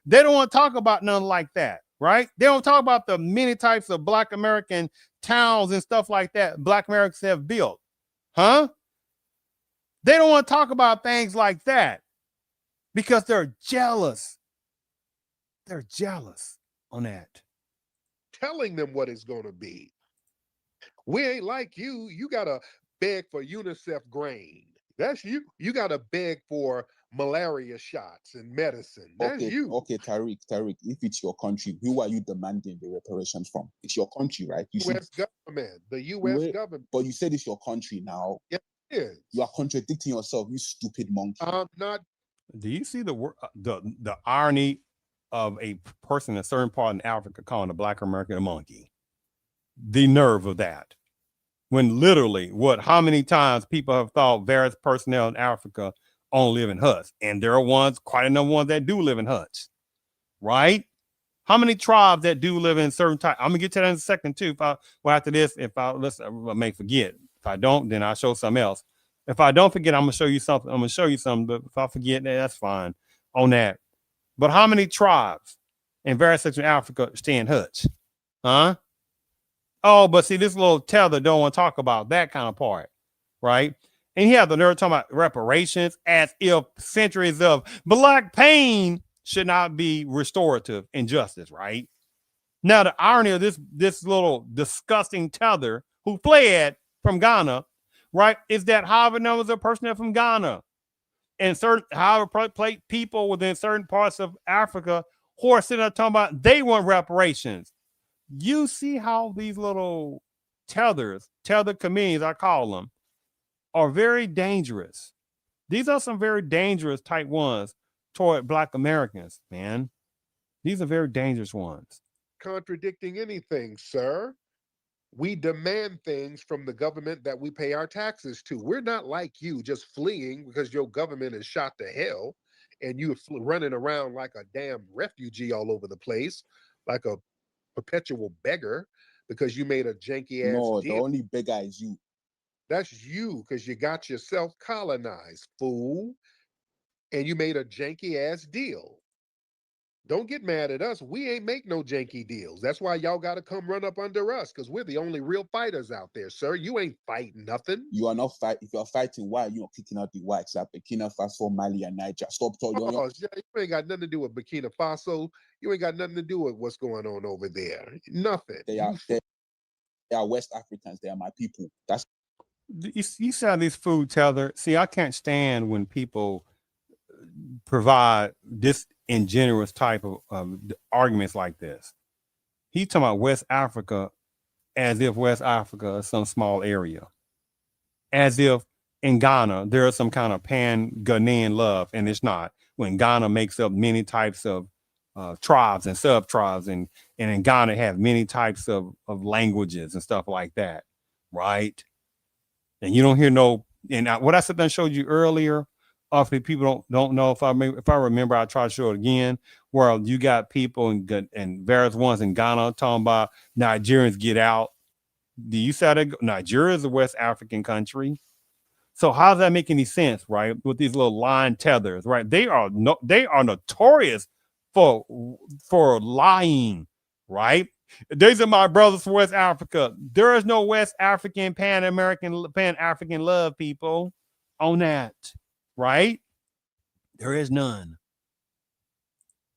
They don't want to talk about nothing like that, right? They don't talk about the many types of Black American towns and stuff like that Black Americans have built. Huh? They don't want to talk about things like that because they're jealous. They're jealous on that. Telling them what it's going to be. We ain't like you. You got to beg for UNICEF grain. That's you. You got to beg for malaria shots and medicine. That's you. Okay, Tariq, if it's your country, who are you demanding the reparations from? It's your country, right? U.S. government, the U.S. government. But you said it's your country now. Yeah, it is. You are contradicting yourself, you stupid monkey. I'm not. Do you see the irony of a person in a certain part in Africa calling a Black American a monkey? The nerve of that. When literally, how many times people have thought various personnel in Africa only live in huts, and there are quite a number of ones that do live in huts, right? How many tribes that do live in certain types? I'm gonna get to that in a second too. After this, I may forget. If I don't, then I'll show something else. If I don't forget, I'm gonna show you something. But if I forget, that's fine on that. But how many tribes in various sections of Africa stay in huts? Huh? Oh, but see, this little tether don't want to talk about that kind of part, right? And he had the nerve talking about reparations as if centuries of Black pain should not be restorative in justice, right? Now, the irony of this little disgusting tether who fled from Ghana, right, is that however numbers of personnel from Ghana and people within certain parts of Africa who are sitting there talking about they want reparations. You see how these little tether communities, I call them, are very dangerous. These are some very dangerous type ones toward Black Americans, man. These are very dangerous ones. Contradicting anything, sir. We demand things from the government that we pay our taxes to. We're not like you just fleeing because your government is shot to hell and you're running around like a damn refugee all over the place, like a perpetual beggar because you made a janky ass deal. The only beggar is you. That's you because you got yourself colonized, fool. And you made a janky ass deal. Don't get mad at us. We ain't make no janky deals. That's why y'all got to come run up under us, because we're the only real fighters out there, sir. You ain't fighting nothing. You are not fight. If you are fighting, why are you not kicking out the whites like Burkina Faso, Mali, and Niger? Stop talking. Oh, you ain't got nothing to do with Burkina Faso. You ain't got nothing to do with what's going on over there. Nothing. They are West Africans. They are my people. That's you saw this food tether. See, I can't stand when people provide disingenuous type of arguments like this. He's talking about West Africa as if West Africa is some small area, as if in Ghana there is some kind of pan-Ghanaian love, and it's not. When Ghana makes up many types of tribes and sub-tribes, and in Ghana have many types of languages and stuff like that, right? And you don't hear no. And what I said that showed you earlier, if people don't know, if I remember, I try to show it again. Where you got people and various ones in Ghana talking about Nigerians get out. Do you say that Nigeria is a West African country? So how does that make any sense, right? With these little line tethers, right? They are notorious for lying, right? These are my brothers from West Africa. There is no West African, Pan-African love, people, on that, right? There is none.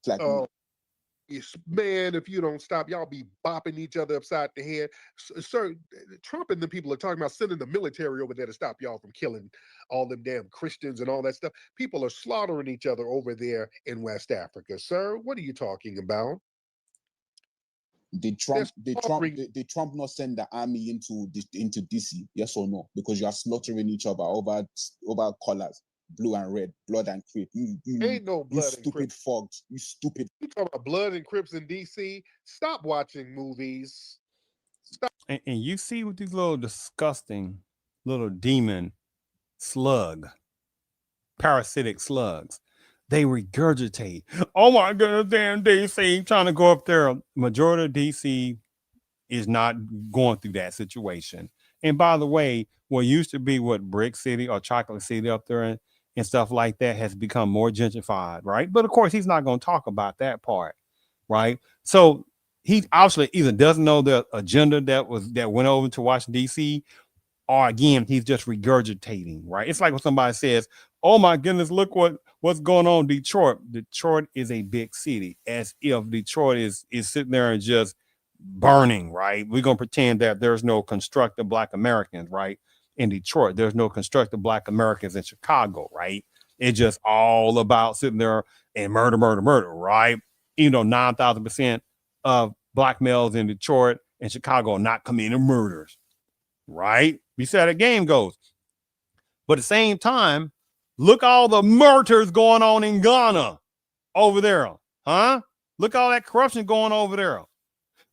like man, if you don't stop, y'all be bopping each other upside the head. Sir, Trump and the people are talking about sending the military over there to stop y'all from killing all them damn Christians and all that stuff. People are slaughtering each other over there in West Africa. Sir, what are you talking about? Did Trump not send the army into DC? Yes or no? Because you are slaughtering each other over colors, blue and red, blood and creep. You ain't no blood. You stupid fogs. You stupid. You talking about blood and Crips in DC? Stop watching movies. Stop. And you see with these little disgusting little demon parasitic slugs. They regurgitate. Oh my goodness, damn DC trying to go up there. Majority of DC is not going through that situation. And by the way, what used to be Brick City or Chocolate City up there and stuff like that has become more gentrified, right? But of course, he's not going to talk about that part, right? So he obviously either doesn't know the agenda that went over to Washington DC, or again, he's just regurgitating, right? It's like when somebody says, "Oh my goodness, look what's going on in Detroit." Detroit is a big city, as if Detroit is sitting there and just burning, right? We're gonna pretend that there's no constructive Black Americans, right? In Detroit, there's no constructive Black Americans in Chicago, right? It's just all about sitting there and murder, right? 9,000% of Black males in Detroit and Chicago are not committing murders, right? We see how the game goes. But at the same time, look all the murders going on in Ghana over there, huh? Look all that corruption going over there.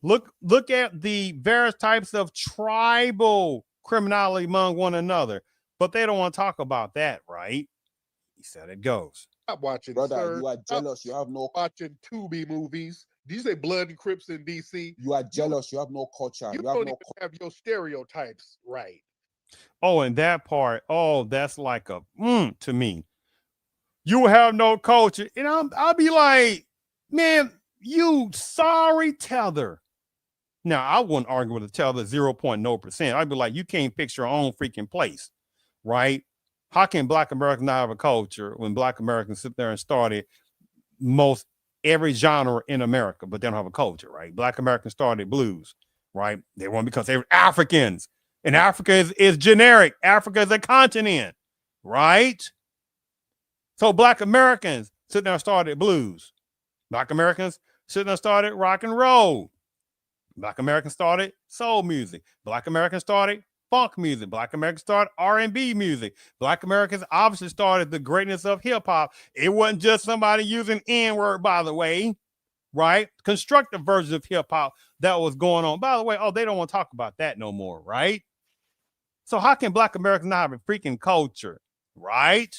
Look at the various types of tribal criminality among one another. But they don't want to talk about that, right? He said it goes. Stop watching, brother. Sir. You are jealous. You have no watching Tubi movies. Do you say Blood and Crips in DC? You are jealous. You have no culture. You don't even have your stereotypes right. Oh, and that part, that's like a to me. You have no culture. And I'll be like, man, you sorry tether. Now, I wouldn't argue with a tether 0.0%. I'd be like, you can't fix your own freaking place, right? How can Black Americans not have a culture when Black Americans sit there and started most every genre in America, but they don't have a culture, right? Black Americans started blues, right? They weren't because they were Africans. And Africa is generic. Africa is a continent, right? So Black Americans sitting there and started blues. Black Americans sitting there and started rock and roll. Black Americans started soul music. Black Americans started funk music. Black Americans started R&B music. Black Americans obviously started the greatness of hip hop. It wasn't just somebody using N-word, by the way, right? Constructive versions of hip hop that was going on. By the way, they don't want to talk about that no more, right? So how can Black Americans not have a freaking culture, right?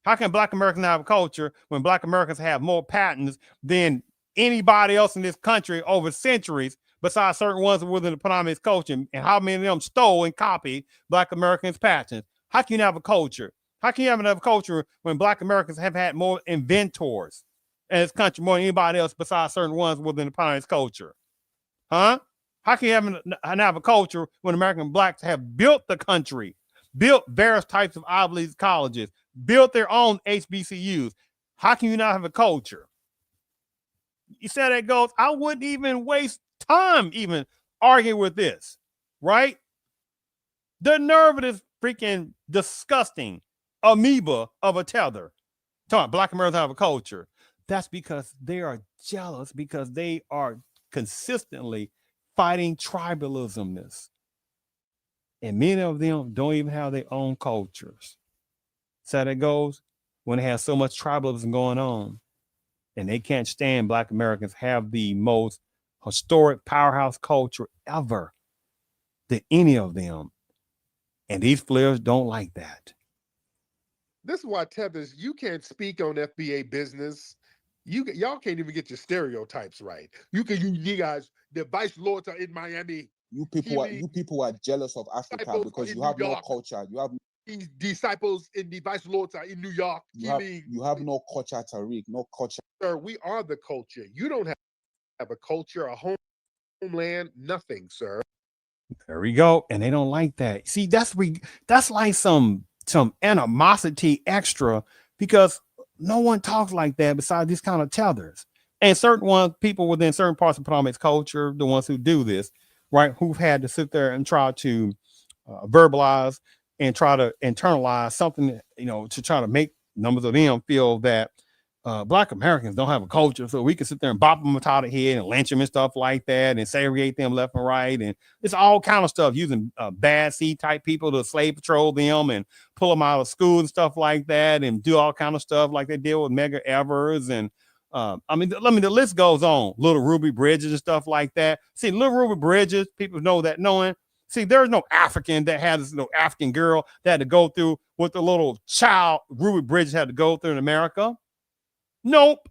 How can Black Americans not have a culture when Black Americans have more patents than anybody else in this country over centuries, besides certain ones within the predominant culture, and how many of them stole and copied Black Americans' patents? How can you have a culture? How can you have a culture when Black Americans have had more inventors, in this country more than anybody else besides certain ones within the Pioneers culture? Huh? How can you have a culture when American blacks have built the country, built various types of Ivy League colleges, built their own HBCUs? How can you not have a culture? You said that goes, I wouldn't even waste time even arguing with this, right? The nerve of this freaking disgusting amoeba of a tether. Talking about black Americans have a culture. That's because they are jealous because they are consistently fighting tribalismness. And many of them don't even have their own cultures. So that goes when they have so much tribalism going on. And they can't stand black Americans have the most historic powerhouse culture ever than any of them. And these flares don't like that. This is why Tethers, you can't speak on FBA business. Y'all can't even get your stereotypes right. You guys, the vice lords are in Miami. You people are jealous of Africa because you have no culture. You have these disciples in the vice lords are in New York. You have no culture, Tariq, no culture. Sir, we are the culture. You don't have a culture, a homeland, nothing, sir. There we go. And they don't like that. See, that's like some animosity extra because no one talks like that besides these kind of tethers. And certain ones, people within certain parts of Potomac's culture, the ones who do this, right, who've had to sit there and try to verbalize and try to internalize something, to try to make numbers of them feel that black Americans don't have a culture, so we can sit there and bop them on the head and lynch them and stuff like that and segregate them left and right. And it's all kind of stuff using bad seed type people to slave patrol them and pull them out of school and stuff like that and do all kind of stuff like they did with Medgar Evers. And the list goes on. Little Ruby Bridges and stuff like that. See, Little Ruby Bridges, people know that knowing. See, there's no African that has no African girl that had to go through what the little child Ruby Bridges had to go through in America. Nope.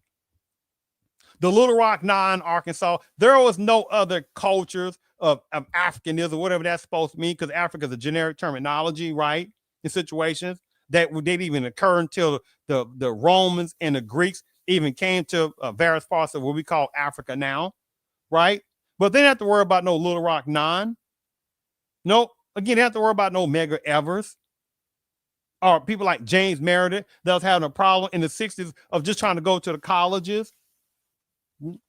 The Little Rock Nine, Arkansas, there was no other cultures of Africanism, whatever that's supposed to mean, because Africa is a generic terminology, right? In situations that didn't even occur until the Romans and the Greeks even came to various parts of what we call Africa now, right? But they didn't have to worry about no Little Rock Nine. Nope. Again, they have to worry about no Medgar Evers or people like James Meredith that was having a problem in the 60s of just trying to go to the colleges.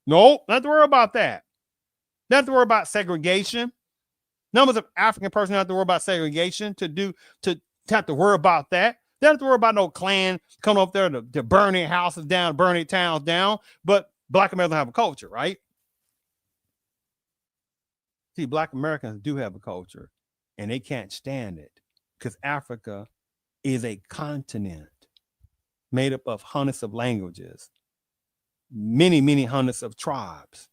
Nope, not have to worry about that. Not have to worry about segregation. Numbers of African persons have to worry about segregation to have to worry about that. They don't have to worry about no Klan coming up there to burn their houses down, burn their towns down. But black Americans have a culture, right? See, black Americans do have a culture, and they can't stand it because Africa is a continent made up of hundreds of languages, many, many hundreds of tribes,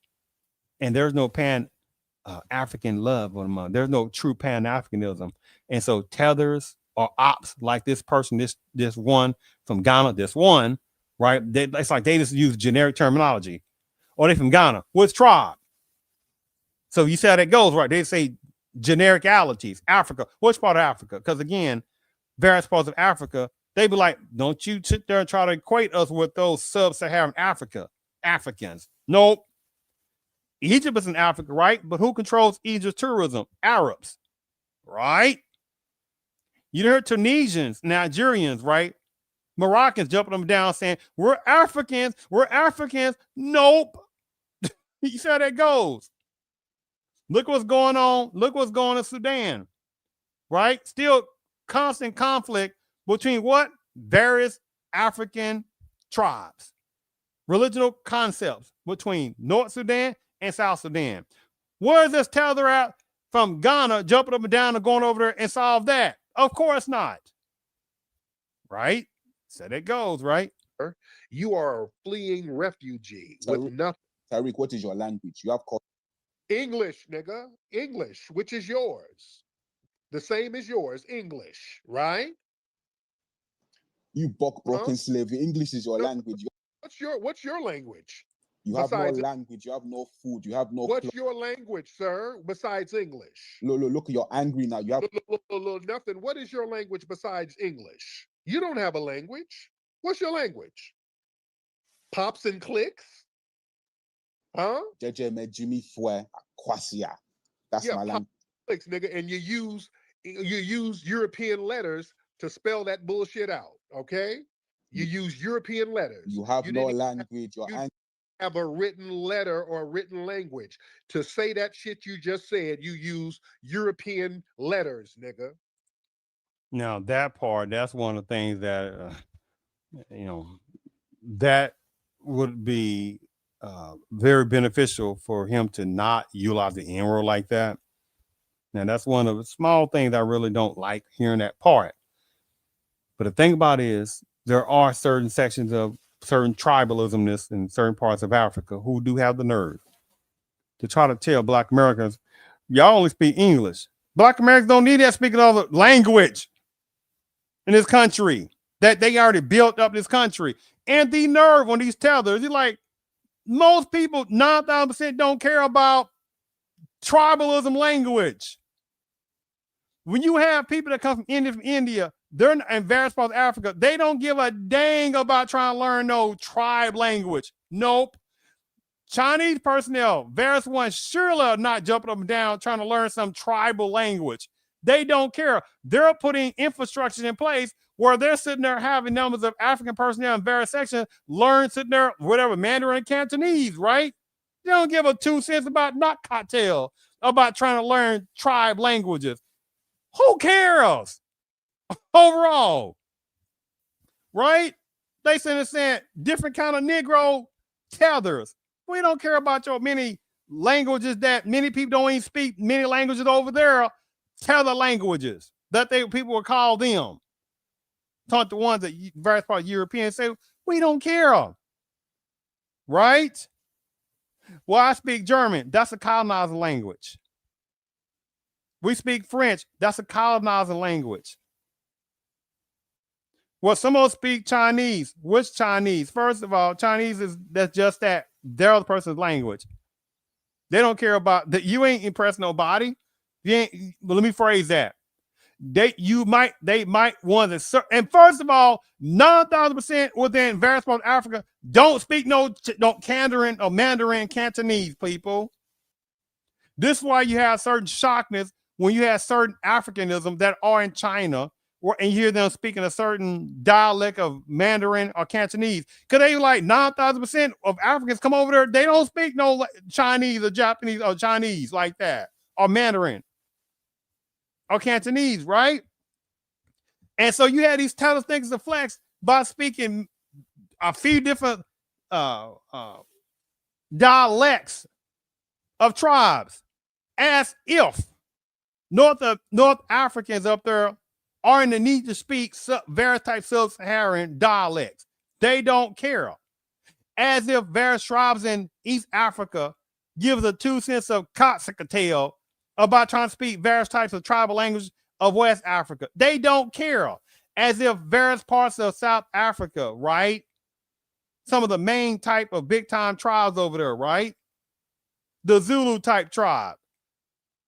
and there's no pan-African love on them. There's no true pan-Africanism, and so tethers or ops like this person, this one from Ghana, this one, right? It's like they just use generic terminology, or they from Ghana. What's tribe? So you see how that goes, right? They say genericalities. Africa. Which part of Africa? Because again, various parts of Africa, they be like, don't you sit there and try to equate us with those sub-Saharan Africans. Nope. Egypt is in Africa, right? But who controls Egypt's tourism? Arabs, right? You heard Tunisians, Nigerians, right? Moroccans jumping them down saying, we're Africans. Nope. You see how that goes. Look what's going on. Look what's going on in Sudan, right? Still constant conflict between what? Various African tribes. Religional concepts between North Sudan and South Sudan. Where is this tether at from Ghana jumping up and down and going over there and solve that? Of course not. Right? So that goes, right? You are a fleeing refugee with nothing. Tariq, what is your language? You have English, nigga. English, which is yours. The same as yours, English, right? You broken slave. English is your language. What's your language? You have no language. You have no food. You have no. What's your language, sir? Besides English. Look, you're angry now. You have nothing. What is your language besides English? You don't have a language. What's your language? Pops and clicks? Huh? Jimmy Fue Kwasia. That's my language. Clicks, nigga, and you use European letters to spell that bullshit out. Okay? You use European letters. You have no language. You have a written letter or a written language. To say that shit you just said, you use European letters, nigga. Now that part, that's one of the things that, that would be very beneficial for him to not utilize the N word like that. Now that's one of the small things I really don't like hearing that part. But the thing about it is there are certain sections of certain tribalism in certain parts of Africa who do have the nerve to try to tell Black Americans, y'all only speak English. Black Americans don't need that speaking other language in this country, that they already built up this country. And the nerve on these tethers, you're like, most people, 9,000% don't care about tribalism language. When you have people that come from India, they're in various parts of Africa, they don't give a dang about trying to learn no tribe language. Nope. Chinese personnel, various ones, surely are not jumping up and down trying to learn some tribal language. They don't care. They're putting infrastructure in place where they're sitting there having numbers of African personnel in various sections learn sitting there, whatever, Mandarin and Cantonese, right? They don't give a 2 cents about not cocktail, about trying to learn tribe languages. Who cares? Overall, right? They saying different kind of Negro tethers. We don't care about your many languages that many people don't even speak, many languages over there, tether languages that people will call them. Talk to ones that various parts of Europeans say, we don't care. Right? Well, I speak German. That's a colonizer language. We speak French. That's a colonizer language. Well, some of us speak Chinese. Which Chinese? First of all, Chinese that's just that. They're the person's language. They don't care about that. You ain't impressed nobody. You ain't. Well, let me phrase that. They might want to. And first of all, 9,000% within various parts of Africa don't speak no Mandarin or Mandarin Cantonese, people. This is why you have certain shockness when you have certain Africanism that are in China, and you hear them speaking a certain dialect of Mandarin or Cantonese, because they like 9,000% of Africans come over there, they don't speak no Chinese or Japanese or Chinese like that, or Mandarin or Cantonese, right? And so you had these tellers things to flex by speaking a few different dialects of tribes, as if North Africans up there are in the need to speak various types of Sub-Saharan dialects. They don't care. As if various tribes in East Africa give the 2 cents of consequentiality about trying to speak various types of tribal language of West Africa. They don't care. As if various parts of South Africa, right? Some of the main type of big time tribes over there, right? The Zulu type tribe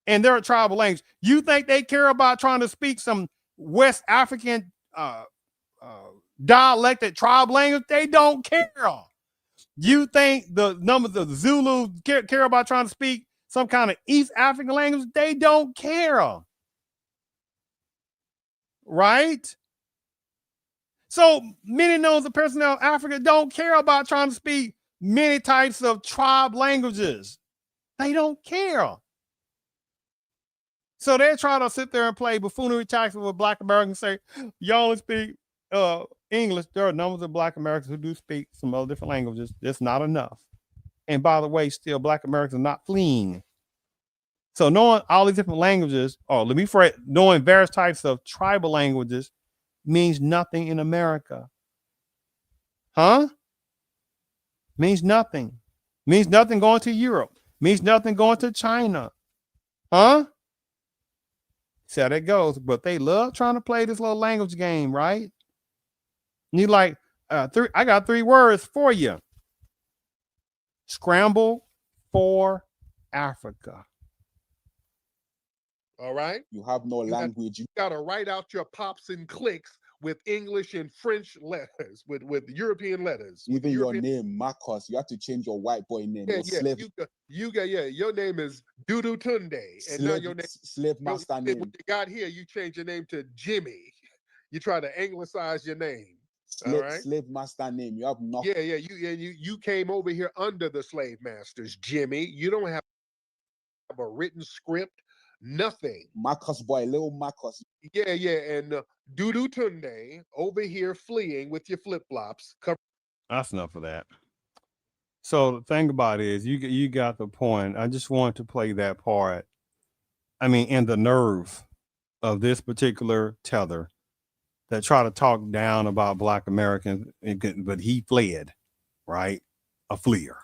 and their tribal language. You think they care about trying to speak some West African dialected tribe language? They don't care. You think the numbers of the Zulus care about trying to speak some kind of East African language? They don't care. Right? So many knows the personnel of Africa don't care about trying to speak many types of tribe languages. They don't care. So they try to sit there and play buffoonery tactics with Black Americans and say, y'all only speak English. There are numbers of Black Americans who do speak some other different languages. It's not enough. And by the way, still Black Americans are not fleeing. So knowing all these different languages, knowing various types of tribal languages means nothing in America. Huh? Means nothing. Means nothing going to Europe. Means nothing going to China. Huh? See how that goes. But they love trying to play this little language game, right? And you like, I got 3 words for you. Scramble for Africa. All right. You have no language. You got to write out your pops and clicks with English and French letters, with European letters. Even your European... name, Marcus, you have to change your white boy name. Yeah, Your slave, you got your name is Dudu Tunde, and now your name slave master name. When you got here, you changed your name to Jimmy. You try to anglicize your name. All right, slave master name. You have nothing. Yeah. You came over here under the slave masters, Jimmy. You don't have a written script, nothing. Marcus boy, little Marcus. Yeah, and Dudu Tunde over here fleeing with your flip flops. That's enough of that. So the thing about it is, you got the point. I just wanted to play that part. I mean, in the nerve of this particular tether that try to talk down about Black Americans, but he fled, right? A fleer.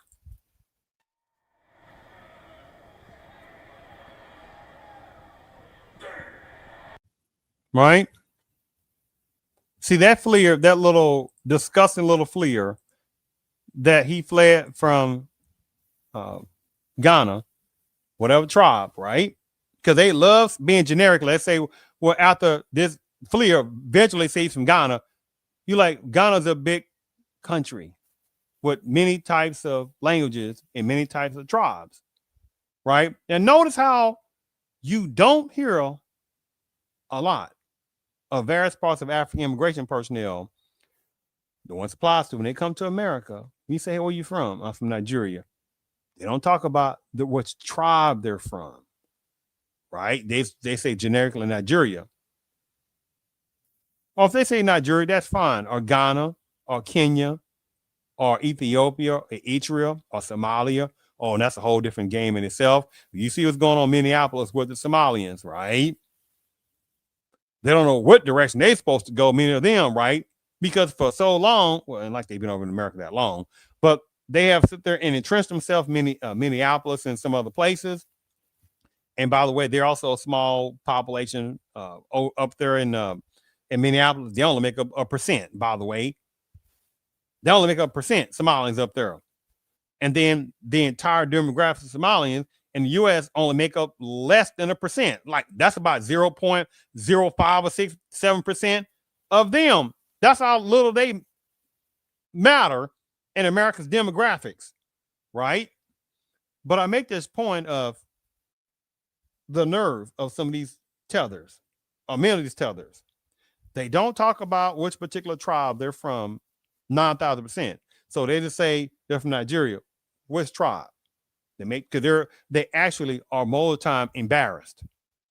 Right? See, that fleer, that little disgusting little fleer that he fled from Ghana, whatever tribe, right? Because they love being generic. Let's say, well, after this fleer eventually saves from Ghana, you like, Ghana's a big country with many types of languages and many types of tribes, right? And notice how you don't hear a lot of various parts of African immigration personnel. The ones applies to when they come to America, we say, hey, where are you from? I'm from Nigeria. They don't talk about which tribe they're from, right? They say generically Nigeria. Or if they say Nigeria, that's fine. Or Ghana, or Kenya, or Ethiopia, or Eritrea, or Somalia. Oh, and that's a whole different game in itself. You see what's going on in Minneapolis with the Somalians, right? They don't know what direction they're supposed to go, many of them, right? Because for so long, well, and like they've been over in America that long, but they have sit there and entrenched themselves in Minneapolis and some other places. And by the way, they're also a small population up there in Minneapolis. They only make up a percent, by the way. They only make up percent Somalians up there. And then the entire demographic of Somalians in the U.S. only make up less than 1%. Like that's about 0.05 or 7% of them. That's how little they matter in America's demographics, right? But I make this point of the nerve of some of these tethers, or many of these tethers. They don't talk about which particular tribe they're from 9,000%. So they just say they're from Nigeria. Which tribe? Because they actually are most of the time embarrassed.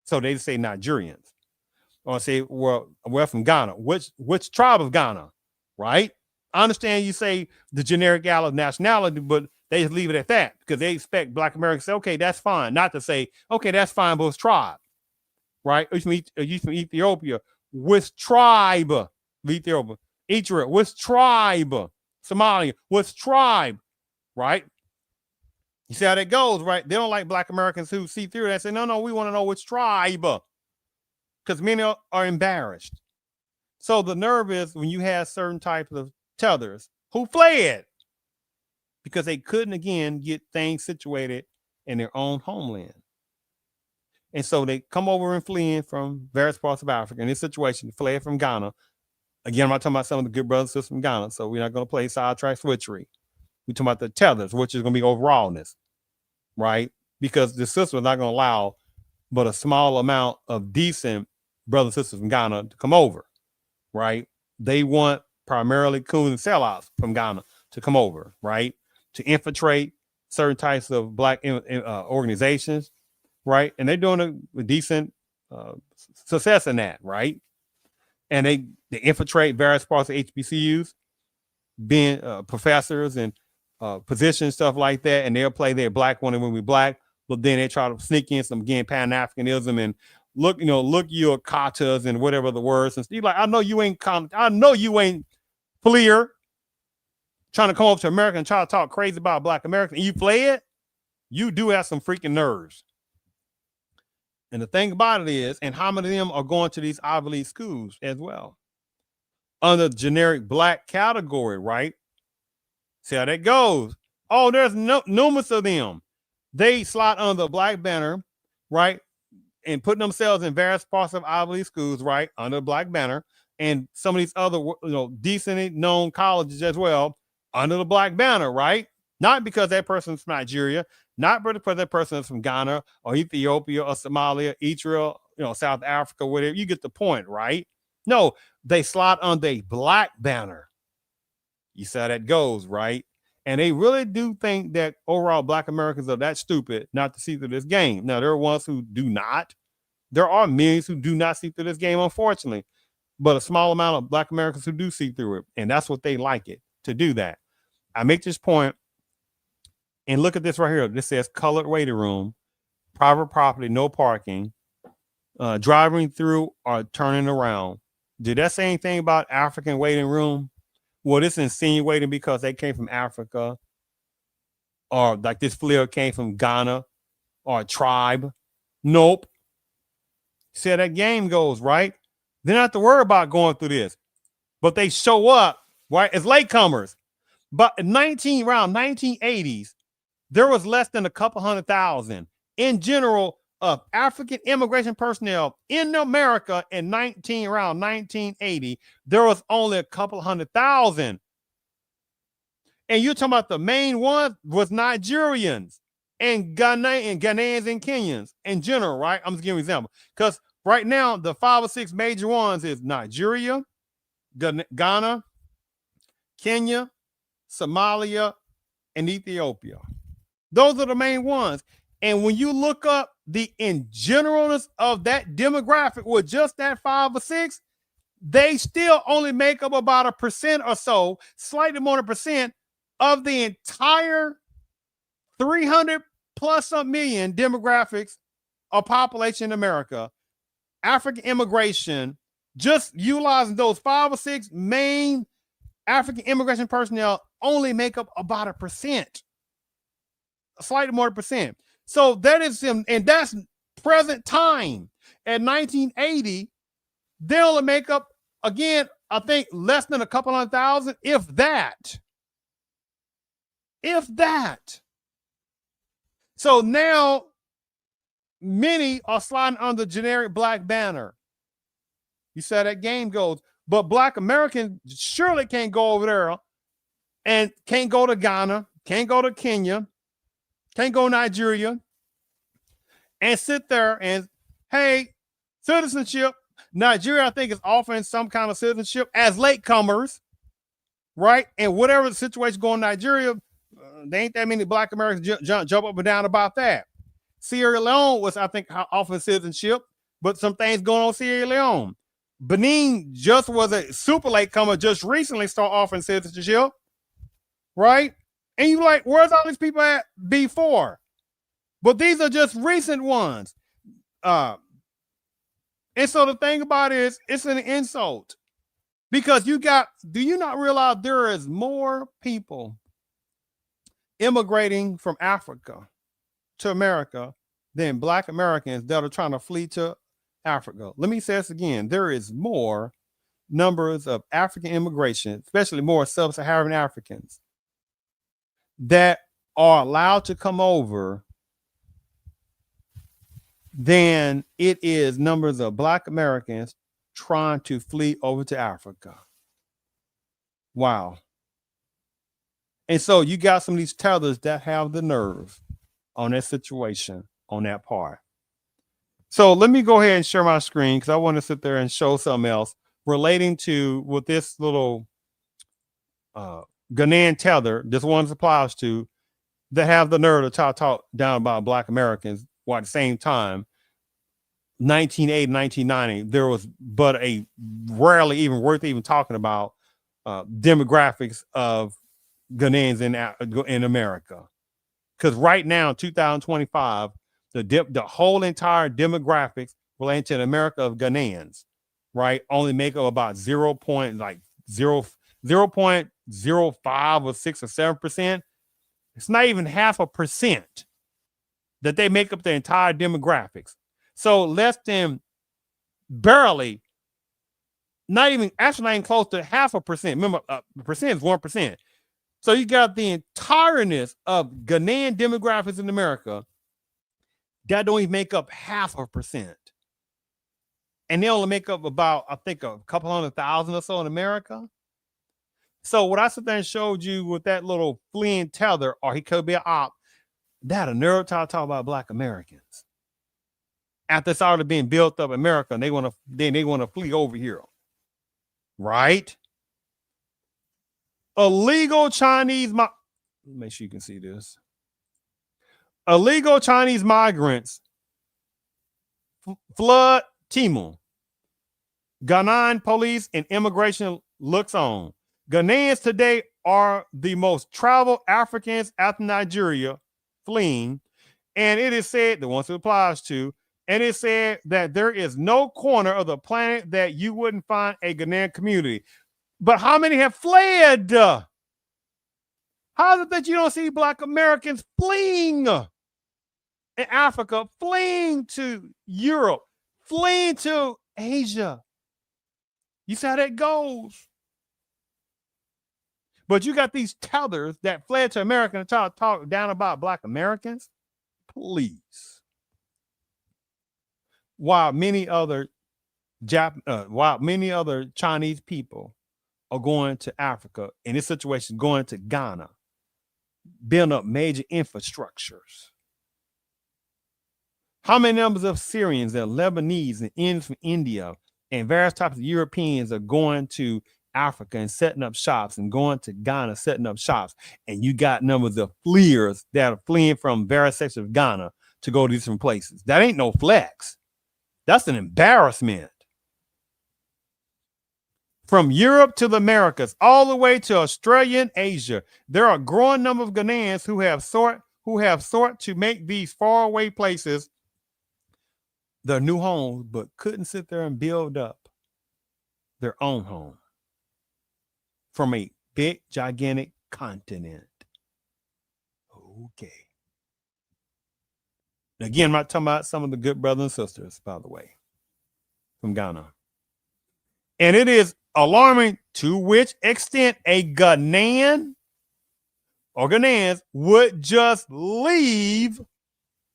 So they just say Nigerians. Or say, well, we're from Ghana. Which tribe of Ghana, right? I understand you say the generic nationality, but they just leave it at that because they expect Black Americans to say, okay, that's fine. Not to say, okay, that's fine, but it's tribe, right? Are you from Ethiopia? Which tribe of Ethiopia? Eritrea, which tribe? Somalia, which tribe, right? You see how that goes, right? They don't like Black Americans who see through that and say, no, we want to know which tribe. Because many are embarrassed. So the nerve is when you have certain types of tethers who fled because they couldn't, again, get things situated in their own homeland. And so they come over and fleeing from various parts of Africa. In this situation, fled from Ghana. Again, I'm not talking about some of the good brothers and sisters from Ghana, so we're not going to play sidetrack switchery. We're talking about the tethers, which is going to be overallness, right? Because the system is not going to allow but a small amount of decent brothers and sisters from Ghana to come over, right? They want primarily coons and sellouts from Ghana to come over, right? To infiltrate certain types of Black organizations, right? And they're doing a decent success in that, right? And they infiltrate various parts of HBCUs, being professors and positions, stuff like that. And they'll play their Black one and when we Black, but then they try to sneak in some, again, Pan-Africanism and look your katas and whatever the words. And Steve, like, I know you ain't Fleer trying to come over to America and try to talk crazy about Black Americans. And you fled, you do have some freaking nerves. And the thing about it is, and how many of them are going to these Ivy League schools as well? Under the generic Black category, right? See how that goes. Oh, there's numerous of them. They slide under the Black banner, right? And put themselves in various parts of Ivy League schools, right? Under the Black banner. and some of these other, decently known colleges as well under the black banner, right? Not because that person's from Nigeria, not because that person is from Ghana or Ethiopia or Somalia, Israel, South Africa, whatever. You get the point, right? No, they slide under a black banner. You see how that goes, right? And they really do think that overall black Americans are that stupid not to see through this game. Now, there are ones who do not. There are millions who do not see through this game, unfortunately, but a small amount of black Americans who do see through it. And that's what they like it to do that. I make this point, and look at this right here. This says colored waiting room, private property, no parking, driving through or turning around. Did that say anything about African waiting room? Well, it's insinuating because they came from Africa, or like this flare came from Ghana or a tribe. Nope. See how that game goes, right? They don't have to worry about going through this, but they show up, right, as latecomers. But around 1980s, there was less than a couple 100,000 in general of African immigration personnel in America around 1980. There was only a couple 100,000. And you're talking about the main one was Nigerians and Ghanaians and Kenyans in general, right? I'm just giving you an example. Because right now, the 5 or 6 major ones is Nigeria, Ghana, Kenya, Somalia, and Ethiopia. Those are the main ones. And when you look up the in generalness of that demographic with just that 5 or 6, they still only make up about 1% or so, slightly more than 1% of the entire 300 plus million demographics of population in America. African immigration, just utilizing those 5 or 6 main African immigration personnel, only make up about 1%, slightly more than percent. So that is him, and that's present time. At 1980, they only make up, again, I think less than a couple 100,000, if that. If that. So now many are sliding under the generic black banner. You see how that game goes. But black Americans surely can't go over there and can't go to Ghana, can't go to Kenya, can't go to Nigeria and sit there and, hey, citizenship. Nigeria, I think, is offering some kind of citizenship as latecomers, right? And whatever the situation going in Nigeria, there ain't that many black Americans jump up and down about that. Sierra Leone was, I think, offering citizenship, but some things going on in Sierra Leone. Benin just was a super latecomer, just recently started offering citizenship, right? And you like, where's all these people at before? But these are just recent ones. And so the thing about it is, it's an insult. Because do you not realize there is more people immigrating from Africa to America than black Americans that are trying to flee to Africa? Let me say this again. There is more numbers of African immigration, especially more sub-Saharan Africans, that are allowed to come over than it is numbers of black Americans trying to flee over to Africa. Wow. And so you got some of these tethers that have the nerve on that situation, on that part. So let me go ahead and share my screen because I want to sit there and show something else relating to what this little Ghanaian tether, this one applies to, that have the nerve to talk down about black Americans, while at the same time, 1980, 1990, there was but a rarely even worth even talking about demographics of Ghanaians in America. Because right now, 2025, the whole entire demographics relating to the America of Ghanaians, right, only make up about 0.05 or 6 or 7%. It's not even 0.5% that they make up the entire demographics. So less than barely, not even close to 0.5%. Remember, percent is 1%. So you got the entireness of Ghanaian demographics in America that don't even make up 0.5%. and they only make up about, I think, a couple 100,000 or so in America. So what I sit there and showed you with that little fleeing tether, or he could be an op, that a nerve to talk about Black Americans. After it's already being built up in America, and they want to flee over here. Right? Illegal Chinese, make sure you can see this. Illegal Chinese migrants flood Timor. Ghanian police and immigration looks on. Ghanaians today are the most traveled Africans after Nigeria fleeing. And it is said, the ones it applies to, and it said that there is no corner of the planet that you wouldn't find a Ghanaian community. But how many have fled? How is it that you don't see Black Americans fleeing in Africa, fleeing to Europe, fleeing to Asia? You see how that goes. But you got these tethers that fled to America and try to talk down about Black Americans. Please. While many other Chinese people are going to Africa, in this situation, going to Ghana, building up major infrastructures. How many numbers of Syrians and Lebanese and Indians from India and various types of Europeans are going to Africa and setting up shops, and going to Ghana, setting up shops? And you got numbers of fleers that are fleeing from various sections of Ghana to go to different places. That ain't no flex. That's an embarrassment. From Europe to the Americas, all the way to Australia and Asia, there are a growing number of Ghanaians who have sought to make these faraway places their new homes, but couldn't sit there and build up their own home from a big, gigantic continent. Okay. Again, I'm not talking about some of the good brothers and sisters, by the way, from Ghana. And it is alarming to which extent a Ghanaian or Ghanaians would just leave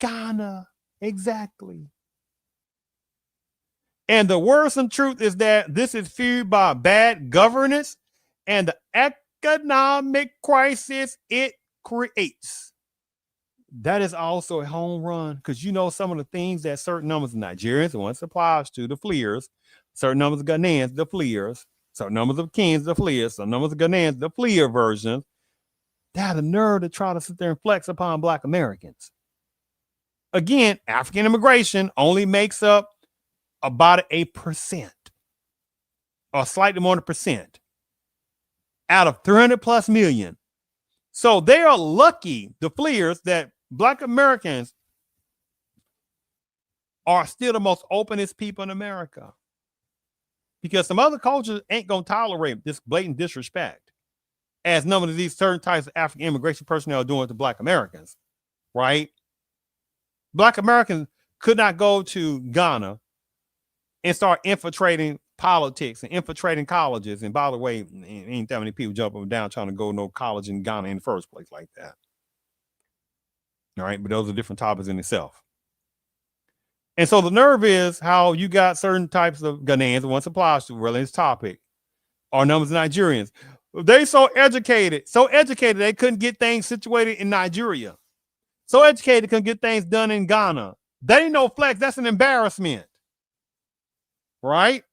Ghana. Exactly. And the worrisome truth is that this is fueled by bad governance and the economic crisis it creates. That is also a home run, because you know some of the things that certain numbers of Nigerians, the ones applies to the fleers, certain numbers of Ghanaians, the fleers, certain numbers of Kenyans, the fleers, certain numbers of Ghanaians, the fleer version. They had the nerve to try to sit there and flex upon Black Americans. Again, African immigration only makes up about 8%, or slightly more than 1%, out of 300 plus million. So they are lucky, the fleers, that Black Americans are still the most openest people in America, because some other cultures ain't gonna tolerate this blatant disrespect, as none of these certain types of African immigration personnel are doing to Black Americans, right? Black Americans could not go to Ghana and start infiltrating politics and infiltrating colleges. And by the way, ain't that many people jump up and down trying to go no college in Ghana in the first place like that. All right, but those are different topics in itself. And so the nerve is how you got certain types of Ghanaians, the ones applies to really this topic, are numbers of Nigerians. They so educated they couldn't get things situated in Nigeria. So educated, couldn't get things done in Ghana. That ain't no flex. That's an embarrassment. Right?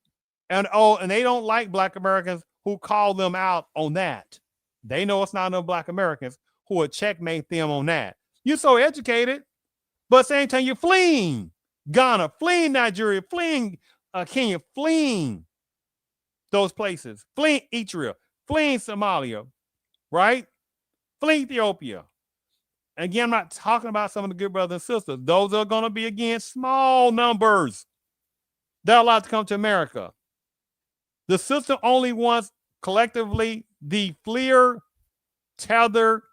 And they don't like Black Americans who call them out on that. They know it's not enough Black Americans who would checkmate them on that. You're so educated, but at the same time you're fleeing Ghana, fleeing Nigeria, fleeing Kenya, fleeing those places, fleeing Eritrea, fleeing Somalia, right? Fleeing Ethiopia. Again, I'm not talking about some of the good brothers and sisters. Those are going to be, again, small numbers that are allowed to come to America. The system only wants collectively the fleer, tethered,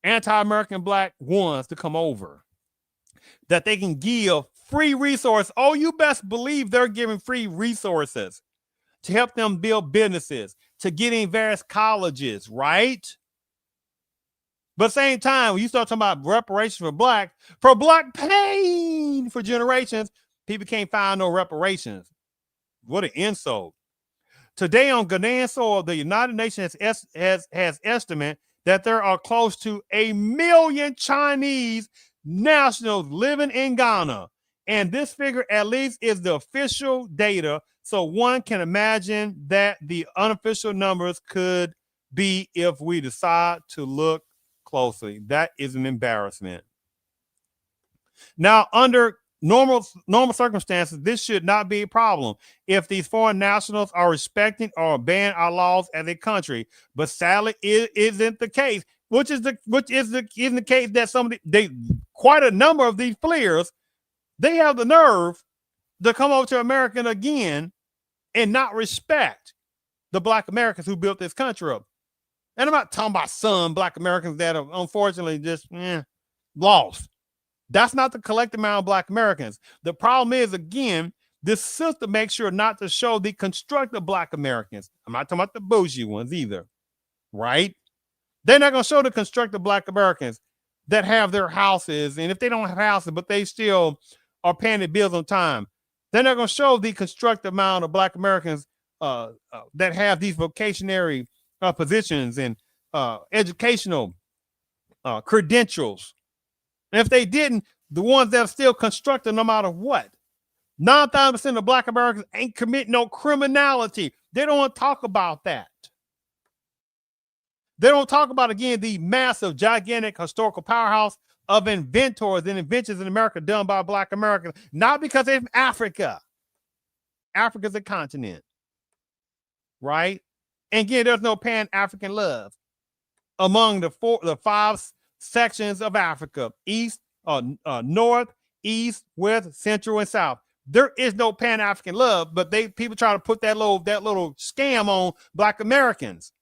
anti-American Black ones to come over, that they can give free resources. Oh, you best believe they're giving free resources to help them build businesses, to get in various colleges, right? But at the same time, when you start talking about reparations for Black pain for generations, People can't find no reparations. What an insult. Today on Ghanaian soil, the United Nations has estimate that there are close to 1 million Chinese nationals living in Ghana. And this figure at least is the official data. So one can imagine that the unofficial numbers could be if we decide to look closely. That is an embarrassment. Now, under normal circumstances, this should not be a problem if these foreign nationals are respecting or obeying our laws as a country. But sadly, it isn't the case. Which is the case that some of quite a number of these fleers, they have the nerve to come over to America again and not respect the Black Americans who built this country up. And I'm not talking about some Black Americans that are unfortunately just lost. That's not the collective amount of Black Americans. The problem is, again, this system makes sure not to show the constructive Black Americans. I'm not talking about the bougie ones either, right? They're not going to show the constructive Black Americans that have their houses, and if they don't have houses, but they still are paying their bills on time, they're not going to show the constructive amount of Black Americans that have these vocationary positions and educational credentials. And if they didn't, the ones that are still constructed no matter what. 9,000% of Black Americans ain't committing no criminality. They don't want to talk about that. They don't talk about, again, the massive, gigantic historical powerhouse of inventors and inventions in America done by Black Americans, not because they're from Africa. Africa's a continent, right? And again, there's no Pan-African love among the 5 sections of Africa: east, north, east, west, central, and south. There is no Pan-African love, but people try to put that little scam on Black Americans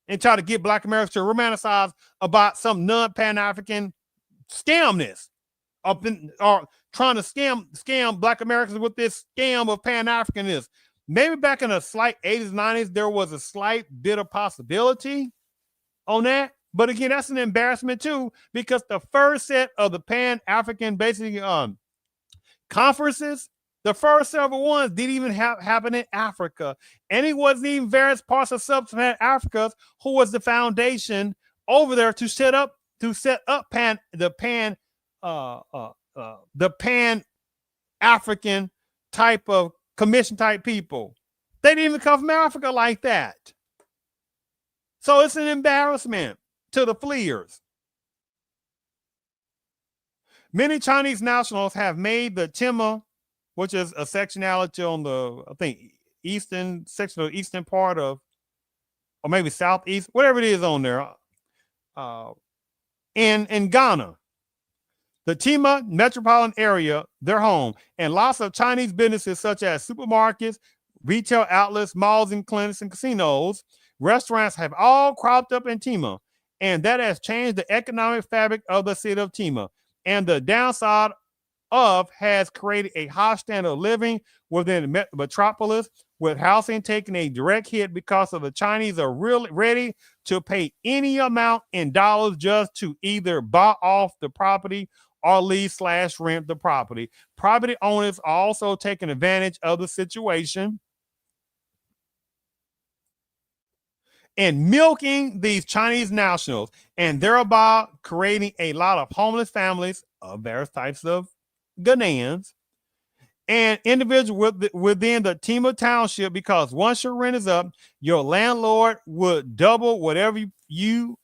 and try to get Black Americans to romanticize about some non-Pan-African scamness, or trying to scam Black Americans with this scam of Pan-Africanism. Maybe back in the slight 80s, 90s, there was a slight bit of possibility on that. But again, that's an embarrassment too, because the first set of the Pan-African basically conferences, the first several ones didn't even happen in Africa. And it wasn't even various parts of sub-Saharan Africa who was the foundation over there to set up the Pan-African type of commission type people. They didn't even come from Africa like that. So it's an embarrassment to the fleers. Many Chinese nationals have made the Tima, which is a sectionality on the, I think, eastern section of the eastern part of, or maybe southeast, whatever it is on there, in Ghana. The Tima metropolitan area, their home, and lots of Chinese businesses such as supermarkets, retail outlets, malls and clinics and casinos, restaurants have all cropped up in Tima, and that has changed the economic fabric of the city of Tima. And the downside of has created a high standard of living within the metropolis, with housing taking a direct hit because of the Chinese are really ready to pay any amount in dollars just to either buy off the property or lease/rent the property. Property owners are also taking advantage of the situation and milking these Chinese nationals, and thereby creating a lot of homeless families of various types of Ghanaians and individuals within the Tima township, because once your rent is up, your landlord would double whatever you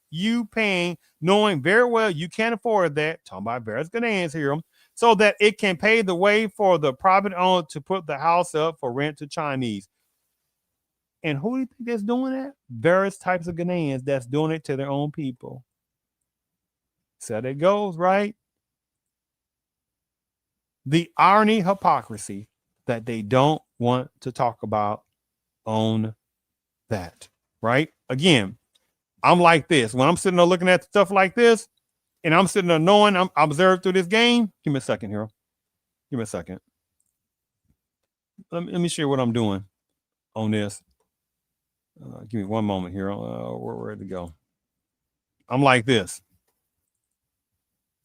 paying, knowing very well you can't afford that. Talking about various Ghanaians here, so that it can pay the way for the property owner to put the house up for rent to Chinese. And who do you think that's doing that? Various types of Ghanaians that's doing it to their own people. So it goes, right? The irony, hypocrisy that they don't want to talk about on that, right? Again, I'm like this. When I'm sitting there looking at stuff like this, and I'm sitting there knowing I'm observed through this game. Give me a second here. Give me a second. Let me show you what I'm doing on this. Give me one moment here. Where to go? I'm like this.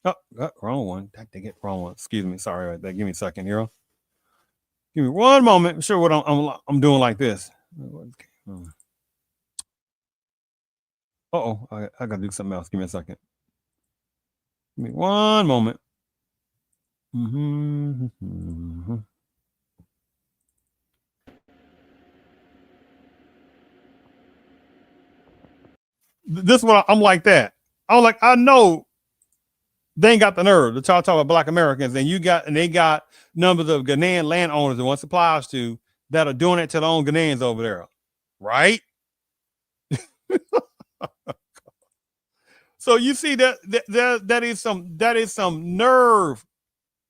Oh, wrong one. They get wrong one. Excuse me. Sorry about that. Give me a second here. Give me one moment. I'm sure what I'm doing like this. Uh-oh, I gotta do something else. Give me a second. Give me one moment. This is what I'm like that. I'm like, I know they ain't got the nerve to talk about Black Americans, and they got numbers of Ghanaian landowners that one supplies to that are doing it to their own Ghanaians over there, right? So you see that is some nerve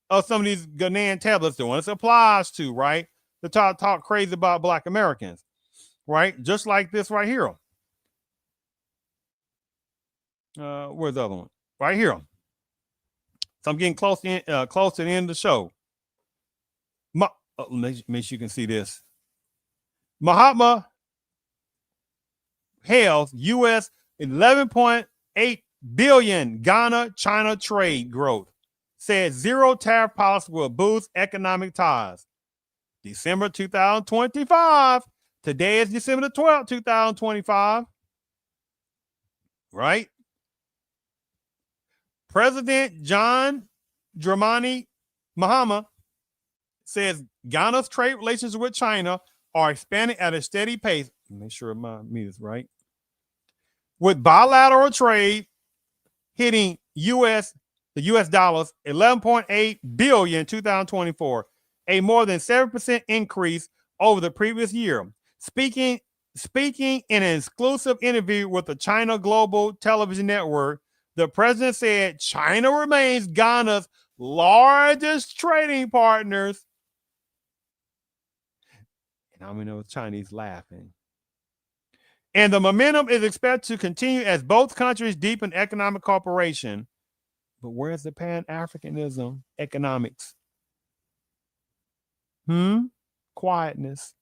of some of these Ghanaian tablets doing. It applies to, right, to talk crazy about Black Americans, right? Just like this right here. Where's the other one? Right here. So I'm getting close to the end of the show. Make sure you can see this. Mahatma hails U.S. 11.8 billion Ghana-China trade growth. Said zero tariff policy will boost economic ties. December 2025. Today is December the 12th, 2025. Right? President John Dramani Mahama says Ghana's trade relations with China are expanding at a steady pace. Make sure my meter's right. With bilateral trade hitting the US dollars 11.8 billion in 2024, a more than 7% increase over the previous year. Speaking in an exclusive interview with the China Global Television Network, the president said China remains Ghana's largest trading partners. And I know Chinese laughing. And the momentum is expected to continue as both countries deepen economic cooperation. But where's the Pan-Africanism economics? Quietness.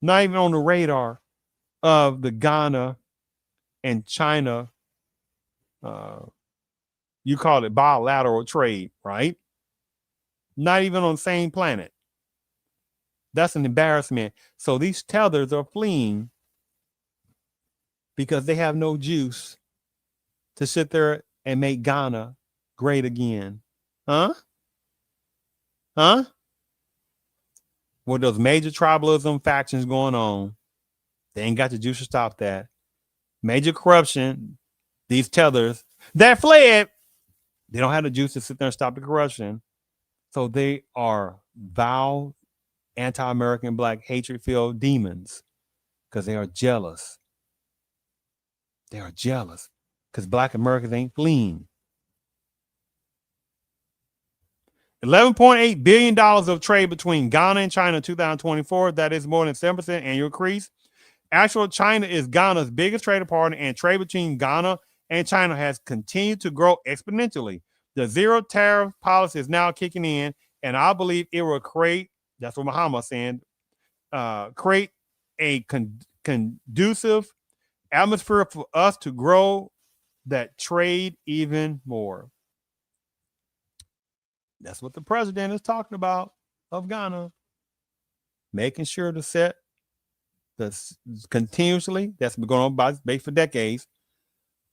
Not even on the radar of the Ghana and China, you call it bilateral trade, right? Not even on the same planet. That's an embarrassment. So these tethers are fleeing because they have no juice to sit there and make Ghana great again. Huh? With those major tribalism factions going on, they ain't got the juice to stop that. Major corruption, these tethers that fled, they don't have the juice to sit there and stop the corruption. So they are vile, anti-American, Black, hatred-filled demons because they are jealous. They are jealous because Black Americans ain't fleeing. $11.8 billion of trade between Ghana and China in 2024. That is more than 7% annual increase. Actual China is Ghana's biggest trading partner, and trade between Ghana and China has continued to grow exponentially. The zero tariff policy is now kicking in, and I believe it will create, that's what Mahama saying, create a conducive atmosphere for us to grow that trade even more. That's what the president is talking about of Ghana, making sure to set this continuously, that's been going on by for decades,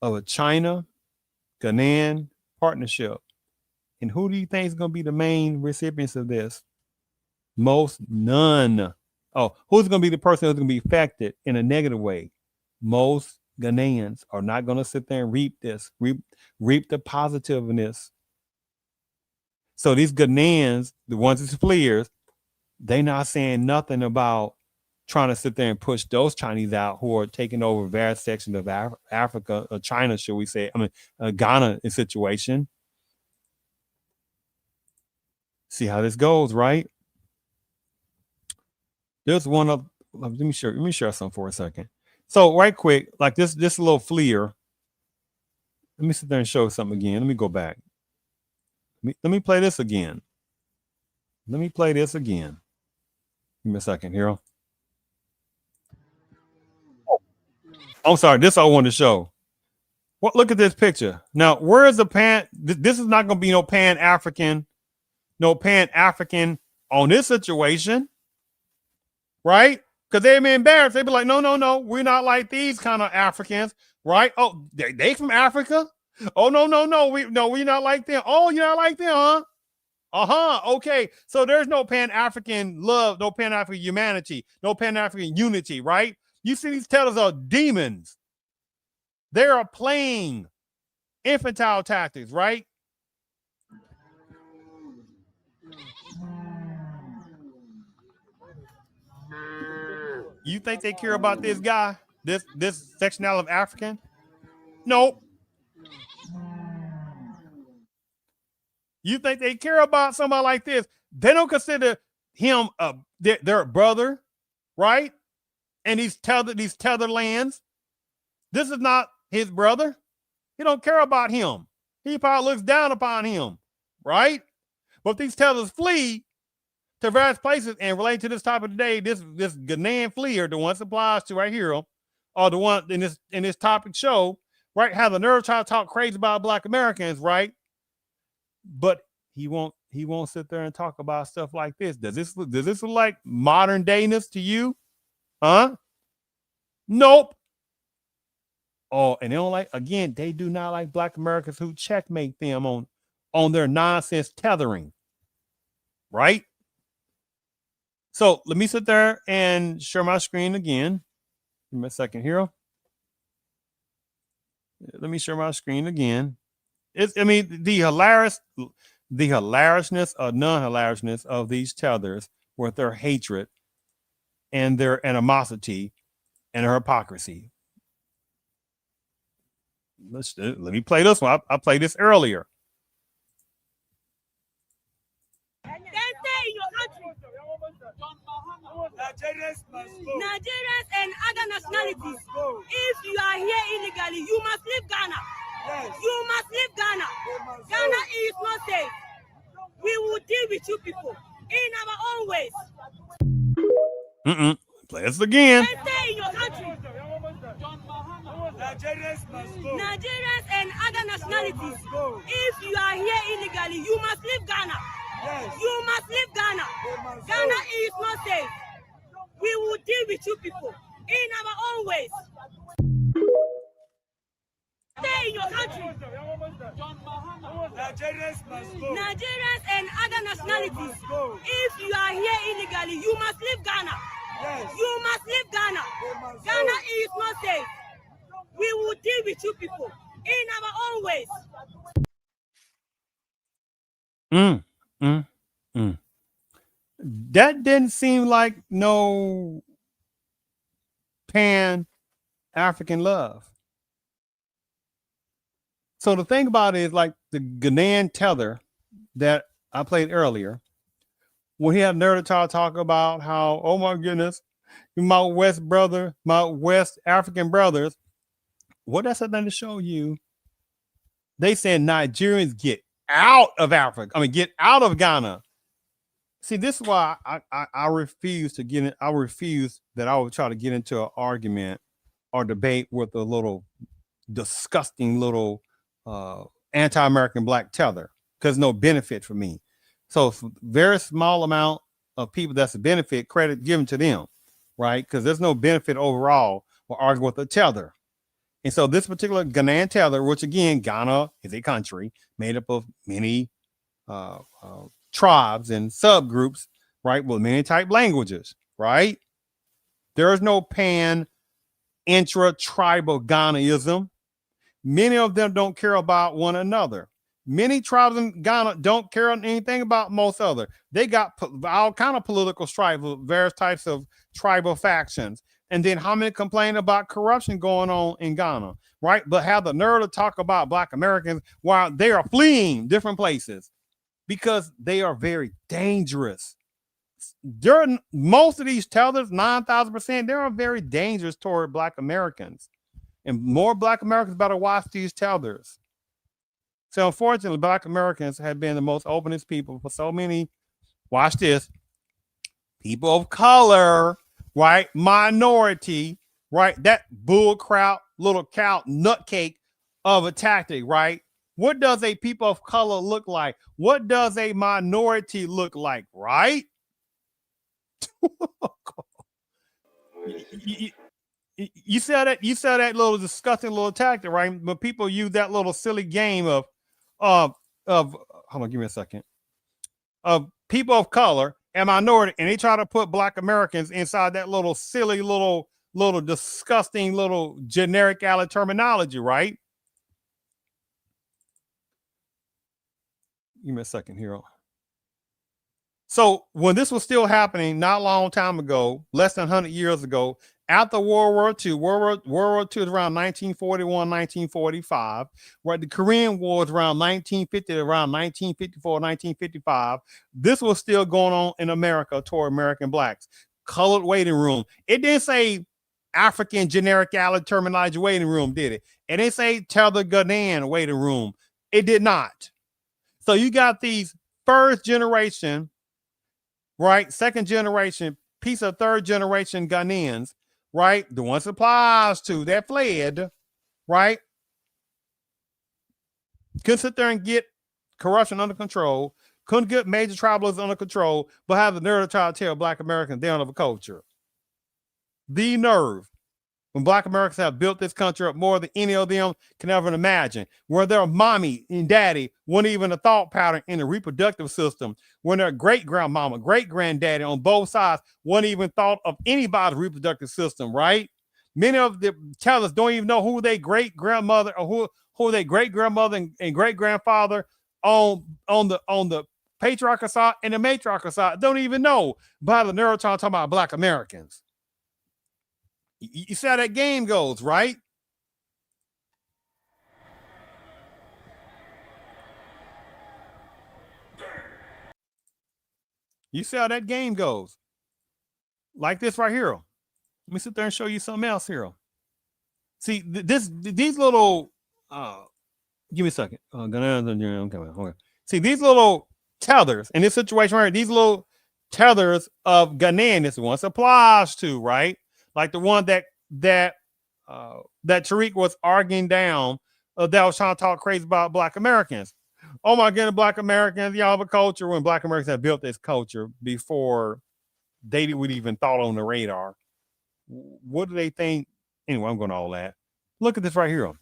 of a China Ghanaian partnership. And who do you think is going to be the main recipients of this? None. Oh, who's going to be the person who's going to be affected in a negative way? Most Ghanaians are not going to sit there and reap the positiveness. So these Ghanaians, the ones that's fleers, they not saying nothing about trying to sit there and push those Chinese out who are taking over various sections of Africa, or China, should we say? Ghana situation. See how this goes, right? There's one of, let me share something for a second. So right quick, like this little fleer. Let me sit there and show something again. Let me go back. Let me play this again. Give me a second here. I'm sorry, this I want to show. Look at this picture. Now, where is the this is not going to be no Pan-African on this situation, right? Because they'd be embarrassed. They'd be like, no, we're not like these kind of Africans, right? Oh, they from Africa? Oh, no, we're not like them. Oh, you're not like them, huh? Okay. So there's no Pan-African love, no Pan-African humanity, no Pan-African unity, right? You see, these tellers are demons. They are playing infantile tactics, right? You think they care about this guy, this sectional of African? Nope. You think they care about somebody like this? They don't consider him their brother, right? And these tether lands. This is not his brother. He don't care about him. He probably looks down upon him, right? But these tethers flee to various places and relate to this topic today. This Ghanian fleer, the one applies to right here, or the one in this topic show, right? Have the nerve to try to talk crazy about Black Americans, right? But he won't sit there and talk about stuff like this. Does this look like modern dayness to you? Huh? Nope. Oh, and they don't like, again, they do not like Black Americans who checkmate them on their nonsense tethering. Right? So let me sit there and share my screen again. Give me a second here. Let me share my screen again. The hilariousness or non-hilariousness of these tethers with their hatred and their animosity and their hypocrisy. Let me play this one. I played this earlier. Nigerians and other nationalities, if you are here illegally, you must leave Ghana. Yes. You must leave Ghana. Ghana is not safe. We will deal with you people in our own ways. Play this again. Stay in your country. Nigerians and other nationalities, if you are here illegally, you must leave Ghana. Yes. You must leave Ghana. Ghana is not safe. We will deal with you people in our own ways. Stay in your country. Nigerians and other nationalities, if you are here illegally, you must leave Ghana. Yes. You must leave Ghana. Ghana is not safe. We will deal with you people in our own ways. That didn't seem like no Pan-African love. So the thing about it is, like the Ghanaian tether that I played earlier, when he had nerve to talk about how, oh my goodness, my West African brothers, what that's something to show you. They said Nigerians get out of Africa. I mean, get out of Ghana. See, this is why I refuse to get in. I refuse that I would try to get into an argument or debate with a little disgusting little anti-American Black tether, because no benefit for me. So very small amount of people that's a benefit, credit given to them, right? Because there's no benefit overall or argue with a tether. And so this particular Ghanaian tether, which again, Ghana is a country made up of many tribes and subgroups, right? With many type languages, right? There is no intra-tribal Ghanaism. Many of them don't care about one another. Many tribes in Ghana don't care anything about most other. They got all kind of political strife with various types of tribal factions. And then how many complain about corruption going on in Ghana, right? But have the nerve to talk about Black Americans while they are fleeing different places because they are very dangerous. Most of these tethers, 9,000%, they are very dangerous toward Black Americans. And more Black Americans better watch these tethers. So unfortunately, Black Americans have been the most openest people for so many, watch this, people of color, right? Minority, right? That bull crap, little cow nutcake of a tactic, right? What does a people of color look like? What does a minority look like, right? You saw that little disgusting little tactic, right? But people use that little silly game of hold on, give me a second. Of people of color and minority, and they try to put Black Americans inside that little silly little disgusting little generic terminology, right? Give me a second here. So when this was still happening, not a long time ago, less than 100 years ago, after World War II, World War II is around 1941, 1945, right? The Korean War is around 1950 to around 1954, 1955. This was still going on in America toward American Blacks. Colored waiting room. It didn't say African generic terminology waiting room, did it? It didn't say tell the Ghanian waiting room. It did not. So you got these first generation, right? Second generation, piece of third generation Ghanaians, right? The ones applies to that fled, right? Couldn't sit there and get corruption under control, couldn't get major tribalism under control, but have the nerve to try to tell Black Americans they don't have a culture. The nerve. When Black Americans have built this country up more than any of them can ever imagine, where their mommy and daddy weren't even a thought pattern in the reproductive system, when their great-grandmama, great-granddaddy on both sides weren't even thought of anybody's reproductive system, right? Many of the tellers don't even know who their great-grandmother or who their great-grandmother and great-grandfather on the patriarchal side and the matriarchal side don't even know by the nerve talking about Black Americans. You see how that game goes, right? You see how that game goes. Like this right here. Let me sit there and show you something else here. See, these little, give me a second. Okay. See, these little tethers in this situation right here, these little tethers of Ghanian, this one applies to, right? Like the one that Tariq was arguing down, that was trying to talk crazy about Black Americans. Oh my goodness, Black Americans, y'all have a culture, when Black Americans have built this culture before they would even thought on the radar. What do they think? Anyway, I'm going to all that. Look at this right here.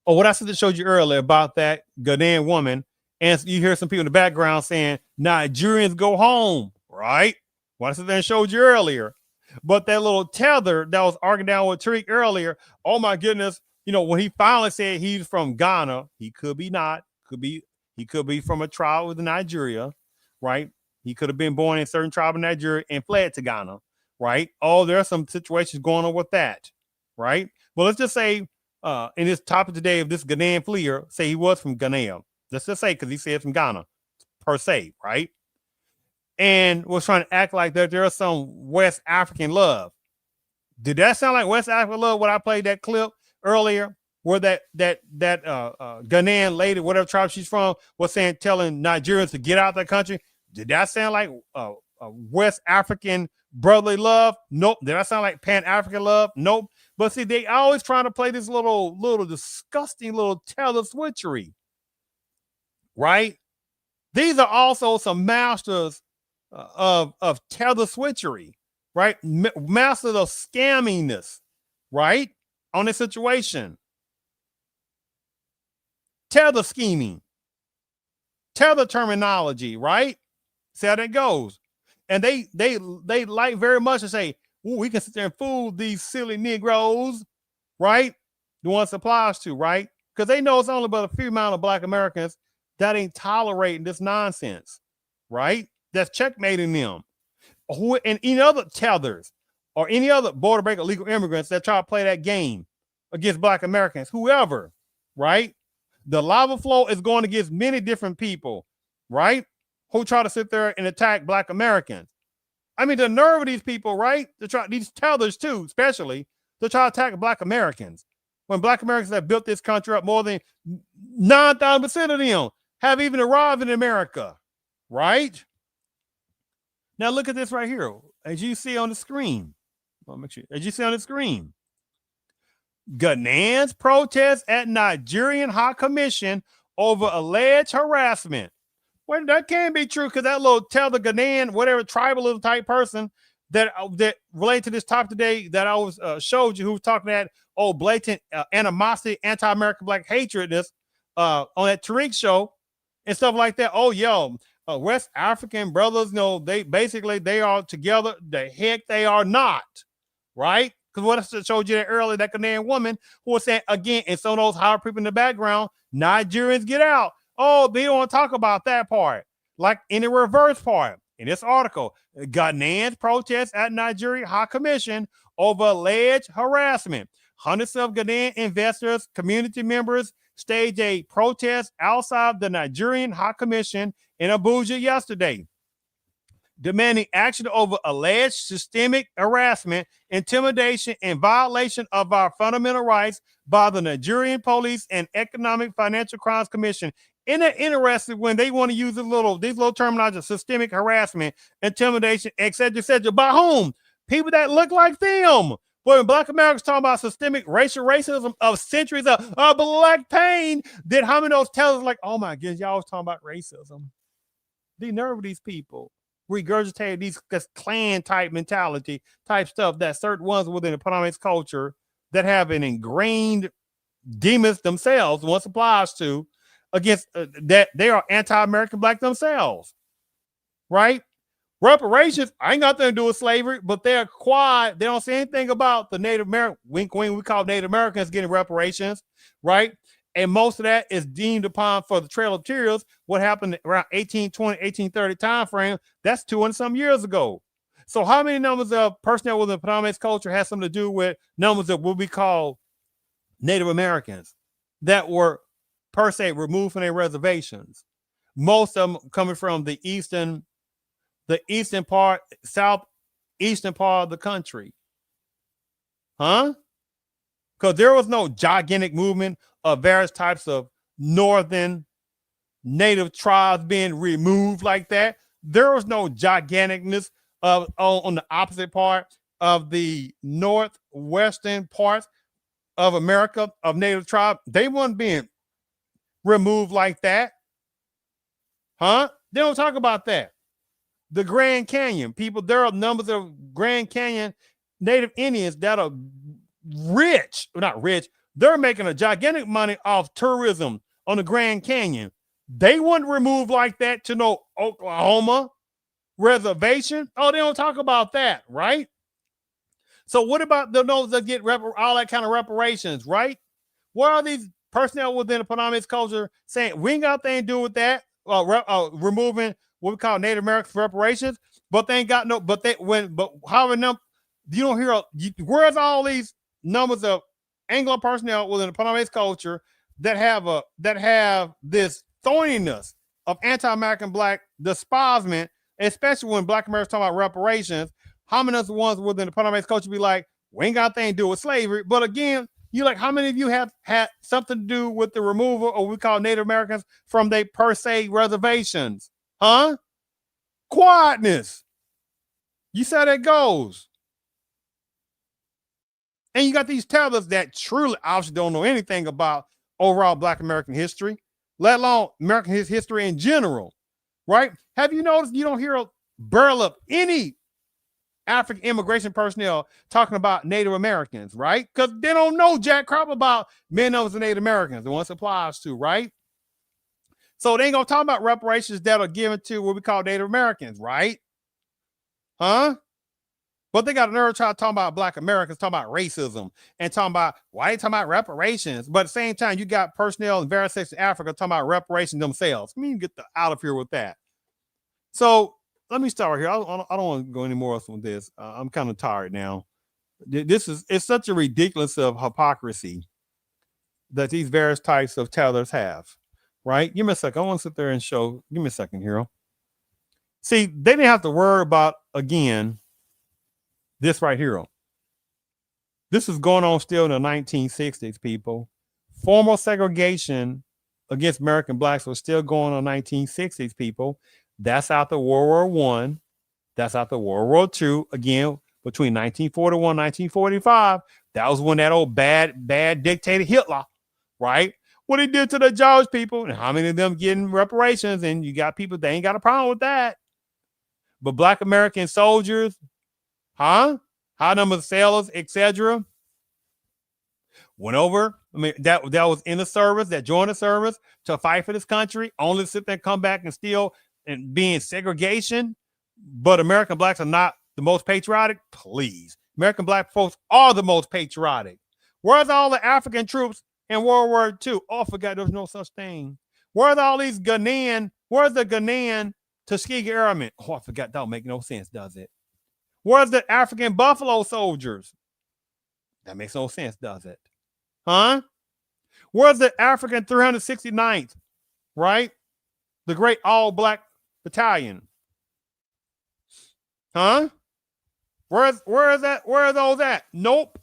Oh, what I said showed you earlier about that Ghanaian woman, and you hear some people in the background saying Nigerians go home, right? What I said and showed you earlier. But that little tether that was arguing down with Tariq earlier, oh my goodness, when he finally said he's from Ghana, he could be not, he could be from a tribe within Nigeria, right? He could have been born in a certain tribe in Nigeria and fled to Ghana, right? Oh, there are some situations going on with that, right? Well, let's just say in this topic today of this Ghanaian fleer, say he was from Ghana. Let's just say, because he said from Ghana, per se, right? And was trying to act like that there's some West African love. Did that sound like West African love when I played that clip earlier, where that Ghanaian lady, whatever tribe she's from, was telling Nigerians to get out of the country? Did that sound like West African brotherly love? Nope. Did that sound like Pan-African love? Nope. But see, they always trying to play this little disgusting little tether switchery, right? These are also some masters of tether switchery, right? Masters of scamminess, right? On this situation. Tether scheming. Tether terminology, right? See how that goes. And they like very much to say, we can sit there and fool these silly Negroes, right? The ones it applies to, right? Because they know it's only but a few amount of Black Americans that ain't tolerating this nonsense, right? That's checkmating them. And any other tethers or any other border break illegal immigrants that try to play that game against Black Americans, whoever, right? The lava flow is going against many different people, right? Who try to sit there and attack Black Americans. I mean, the nerve of these people, right? These tethers too, especially, to try to attack Black Americans. When Black Americans have built this country up, more than 9,000% of them have even arrived in America, right? Now look at this right here. As you see on the screen, as you see on the screen, Ghanaians protest at Nigerian High Commission over alleged harassment. Well, that can be true because that little Ghanaian, whatever tribalism type person that related to this topic today that I was showed you, who was talking that blatant animosity, anti-American black hatredness on that Tariq show and stuff like that. Oh, yo, West African brothers, they are together. The heck they are not, right? Because what I showed you that earlier, that Ghanaian woman who was saying again, and some of those higher people in the background, Nigerians get out. Oh, they don't want to talk about that part. Like in the reverse part, in this article, Ghanaians protest at Nigeria High Commission over alleged harassment. Hundreds of Ghanaian investors, community members staged a protest outside the Nigerian High Commission in Abuja yesterday, demanding action over alleged systemic harassment, intimidation, and violation of our fundamental rights by the Nigerian Police and Economic Financial Crimes Commission. Isn't it interesting when they want to use these little terminology, systemic harassment, intimidation, etc., by whom? People that look like them. But when Black Americans talk about systemic racial racism of centuries of black pain, then how many of those tell us like, oh my goodness, y'all was talking about racism? The nerve of these people regurgitate this clan type mentality type stuff that certain ones within the Panamanian culture that have an ingrained demons themselves, once applies to, against that they are anti-American black themselves, right? Reparations, I ain't got nothing to do with slavery, but they're quiet. They don't say anything about the Native American, wink, wink, we call Native Americans getting reparations, right? And most of that is deemed upon for the Trail of Tears, what happened around 1820, 1830 time frame. That's 200 some years ago. So how many numbers of personnel within the Panamanian culture has something to do with numbers of what we call Native Americans that were per se removed from their reservations? Most of them coming from the eastern part, southeastern part of the country. Huh? Because there was no gigantic movement of various types of northern native tribes being removed like that. There was no giganticness on the opposite part of the northwestern parts of America of native tribe. They weren't being removed like that. Huh? They don't talk about that. The Grand Canyon people, there are numbers of Grand Canyon Native Indians that are rich, not rich, they're making a gigantic money off tourism on the Grand Canyon. They wouldn't remove like that to no Oklahoma reservation. Oh, they don't talk about that, right? So what about those that get all that kind of reparations, right? What are these personnel within the Panamanian culture saying? We ain't got anything to do with that, removing what we call Native American reparations, but they ain't got no, but however, you don't hear, where's all these numbers of Anglo personnel within the Panamanian culture that have this thorniness of anti-American black despisement, especially when Black Americans talk about reparations? How many of the ones within the Panamanian culture be like, we ain't got anything to do with slavery? But again, you like, how many of you have had something to do with the removal of what we call Native Americans from their per se reservations? Huh? Quietness. You see how that goes. And you got these tellers that truly obviously don't know anything about overall Black American history, let alone American history in general, right? Have you noticed you don't hear barely of any African immigration personnel talking about Native Americans, right? Because they don't know jack crap about men of the Native Americans, the ones it applies to, right? So they ain't gonna talk about reparations that are given to what we call Native Americans, right? Huh? But they got a nerve trying to talk about Black Americans, talking about racism, and talking about why they talking about reparations. But at the same time, you got personnel in various sections of Africa talking about reparations themselves. I mean, get out of here with that. So let me start right here. I don't want to go any more with this. I'm kind of tired now. It's such a ridiculous of hypocrisy that these various types of tellers have, right? Give me a second. I want to sit there and show. Give me a second, hero. See, they didn't have to worry about, again, this right here. This is going on still in the 1960s, people. Formal segregation against American blacks was still going on in the 1960s, people. That's after World War I. That's after World War II. Again, between 1941 and 1945, that was when that old bad dictator Hitler, right, what he did to the Jewish people, and how many of them getting reparations, and you got people, they ain't got a problem with that. But Black American soldiers, high number of sailors, etc., went over. I mean, that was in the service, that joined the service to fight for this country, only to sit there and come back and still and be in segregation. But American blacks are not the most patriotic. Please, American black folks are the most patriotic. Where's all the African troops in World War II? Oh, I forgot there's no such thing. Where's all these Ghanaian? Where's the Ghanaian Tuskegee Airmen? Oh, I forgot. That don't make no sense, does it? Where's the African Buffalo Soldiers? That makes no sense, does it? Huh? Where's the African 369th, right? The great all-black battalion. Huh? Where is that? Where are those at? Nope.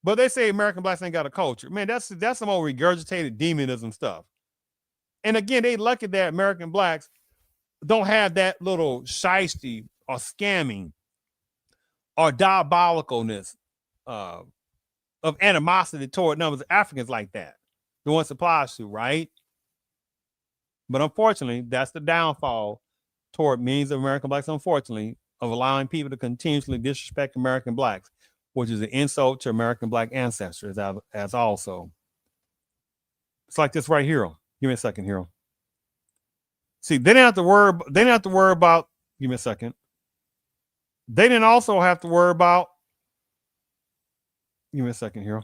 But they say American blacks ain't got a culture. Man, that's some old regurgitated demonism stuff. And again, they lucky that American blacks don't have that little shiesty or scamming or diabolicalness of animosity toward numbers of Africans like that. The one applies to, right? But unfortunately, that's the downfall toward millions of American blacks, unfortunately, of allowing people to continuously disrespect American blacks, which is an insult to American black ancestors as also. It's like this right here. Give me a second, Hero. See, they didn't have to worry about, give me a second. They didn't also have to worry about, give me a second, Hero.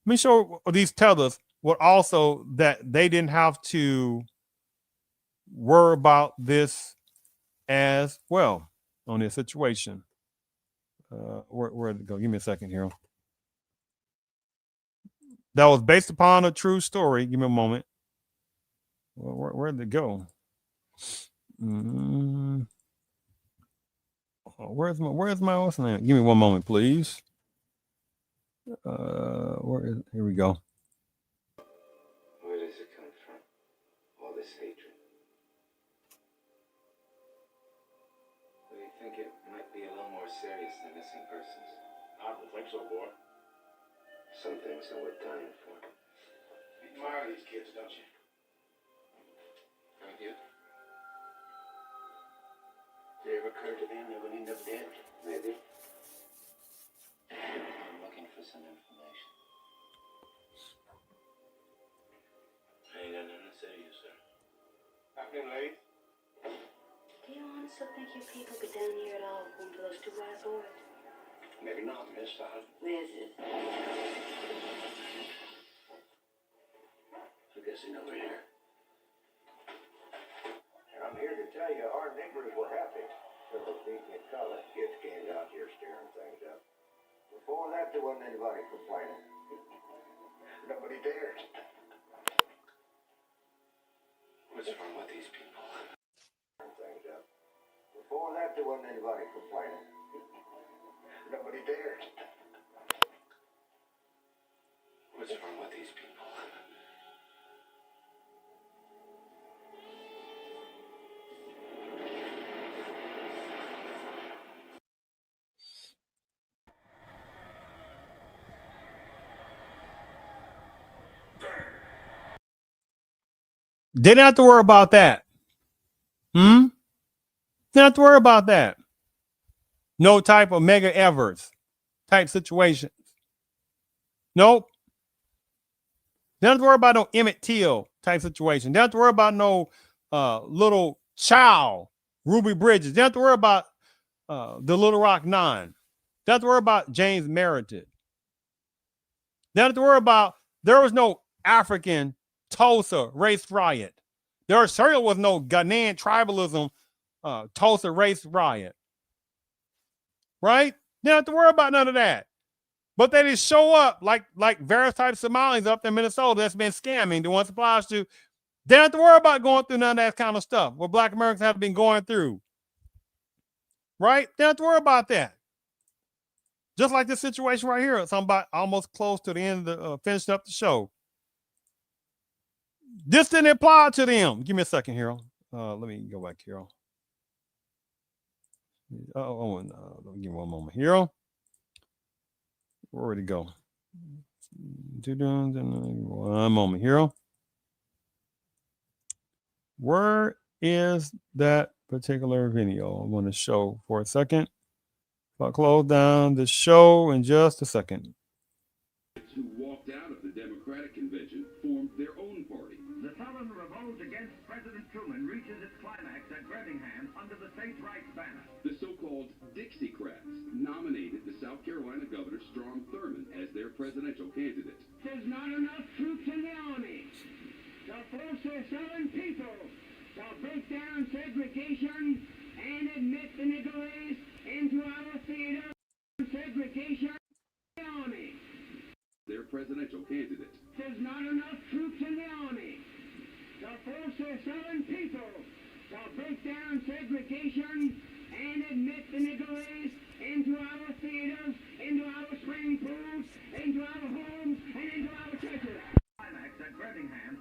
Let me show these tellers what also that they didn't have to worry about this as well on this situation. Where did it go? Give me a second here. That was based upon a true story. Give me a moment. Where did it go? Where's my what's name? Give me one moment, please. Here we go. Where does it come from? All this hatred. Do you think it might be a little more serious than missing persons? I don't think so, boy. Some things are worth dying for. You admire these kids, don't you? Don't you? Did it ever occur to them they would end up dead? Maybe. I'm looking for some information. I ain't got nothing to say to you, sir. Afternoon, ladies. Do you honestly think you people get down here at all going to those two white boys? Maybe not, miss. Where's it? I guess he's over here. I'm here to tell you our neighbors were happy. Some of the in color kids came out here stirring things up. Before that, there wasn't anybody complaining. Nobody dared. What's wrong with these people? Things up. Before that, there wasn't anybody complaining. Nobody dared. What's wrong with these people? Didn't have to worry about that. Didn't have to worry about that. No type of Mega Evers type situations. Nope. Didn't have to worry about no Emmett Till type situation. Didn't have to worry about no little child, Ruby Bridges. Didn't have to worry about the Little Rock Nine. Didn't have to worry about James Meredith. Didn't have to worry about, there was no African Tulsa race riot. There certainly was no Ghanaian tribalism Tulsa race riot. Right? Didn't have to worry about none of that. But they just show up like various types of Somalis up in Minnesota that's been scamming the ones supplies to. They don't have to worry about going through none of that kind of stuff what Black Americans have been going through. Right? They don't have to worry about that. Just like this situation right here. It's about almost close to the end of the finishing up the show. This didn't apply to them. Give me a second here. Let me go back here. Let me give me one moment here. Where'd it go? One moment here. Where is that particular video? I want to show for a second. I'll close down the show in just a second. Who walked out of the Democratic convention formed their own party. The Southern revolt against President Truman reaches its climax at Birmingham under the states' rights banner. The so-called Dixiecrats nominated the South Carolina Governor Strom Thurmond as their presidential candidate. There's not enough troops in the army to force the Southern people to break down segregation and admit the Negroes into our theater. Segregation in the army. Their presidential candidate. There's not enough troops in the army to force the Southern people to break down segregation and admit the Negroes into our theaters, into our swimming pools, into our homes, and into our churches. Climax at Birmingham.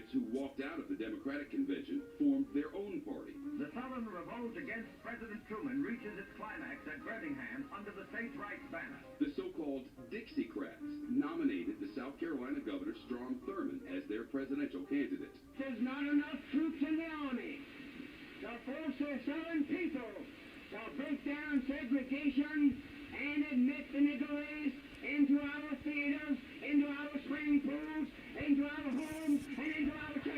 Who walked out of the Democratic convention formed their own party. The Southern revolt against President Truman reaches its climax at Birmingham under the states' rights banner. The so-called Dixiecrats nominated the South Carolina Governor Strom Thurmond as their presidential candidate. There's not enough troops in the army to force the Southern people to break down segregation and admit the Negroes into our theaters, into our swimming pools, into our homes, and into our churches.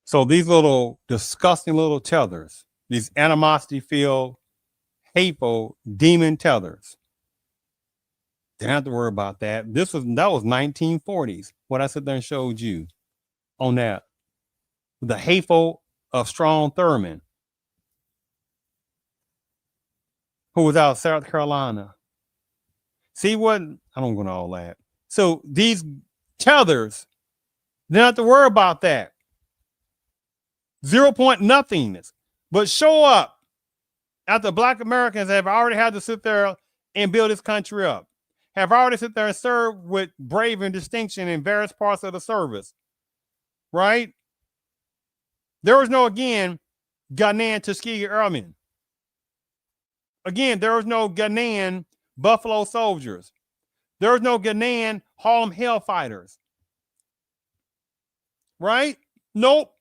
So these little disgusting little tethers, these animosity-filled, hateful, demon tethers. Didn't have to worry about that. That was 1940s. What I sit there and showed you on that. The hateful of Strom Thurmond, who was out of South Carolina. See what? I don't go into all that. So these tethers, they don't have to worry about that. 0 point nothingness. But show up after Black Americans have already had to sit there and build this country up, have already sit there and served with bravery and distinction in various parts of the service, right? There was no, again, Ghanian Tuskegee Airmen. Again, there was no Ghanaian Buffalo Soldiers. There was no Ghanaian Harlem Hellfighters. Right? Nope.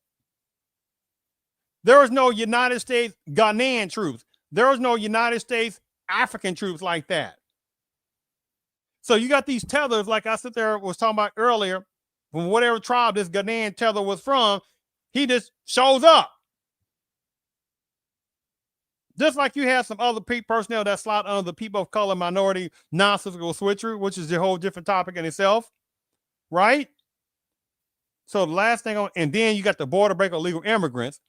There was no United States Ghanaian troops. There was no United States African troops like that. So you got these tethers, like I sit there was talking about earlier, from whatever tribe this Ghanaian tether was from, he just shows up. Just like you have some other personnel that slide under the people of color minority non-cyclical switchery, which is a whole different topic in itself, right? So the last thing, and then you got the border break illegal immigrants,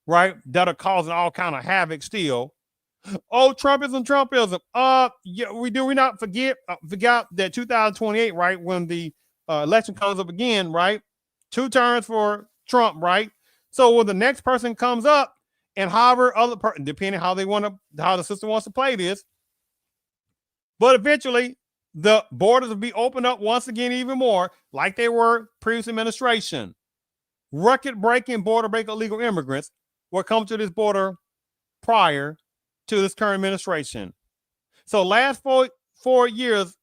right, that are causing all kind of havoc still. Oh, Trumpism. Yeah, we not forget that 2028, right, when the election comes up again, right? 2 terms for Trump, right? So when the next person comes up, and however other person, depending how the system wants to play this, but eventually the borders will be opened up once again even more, like they were previous administration. Record-breaking border break illegal immigrants will come to this border prior to this current administration. So last 4 years,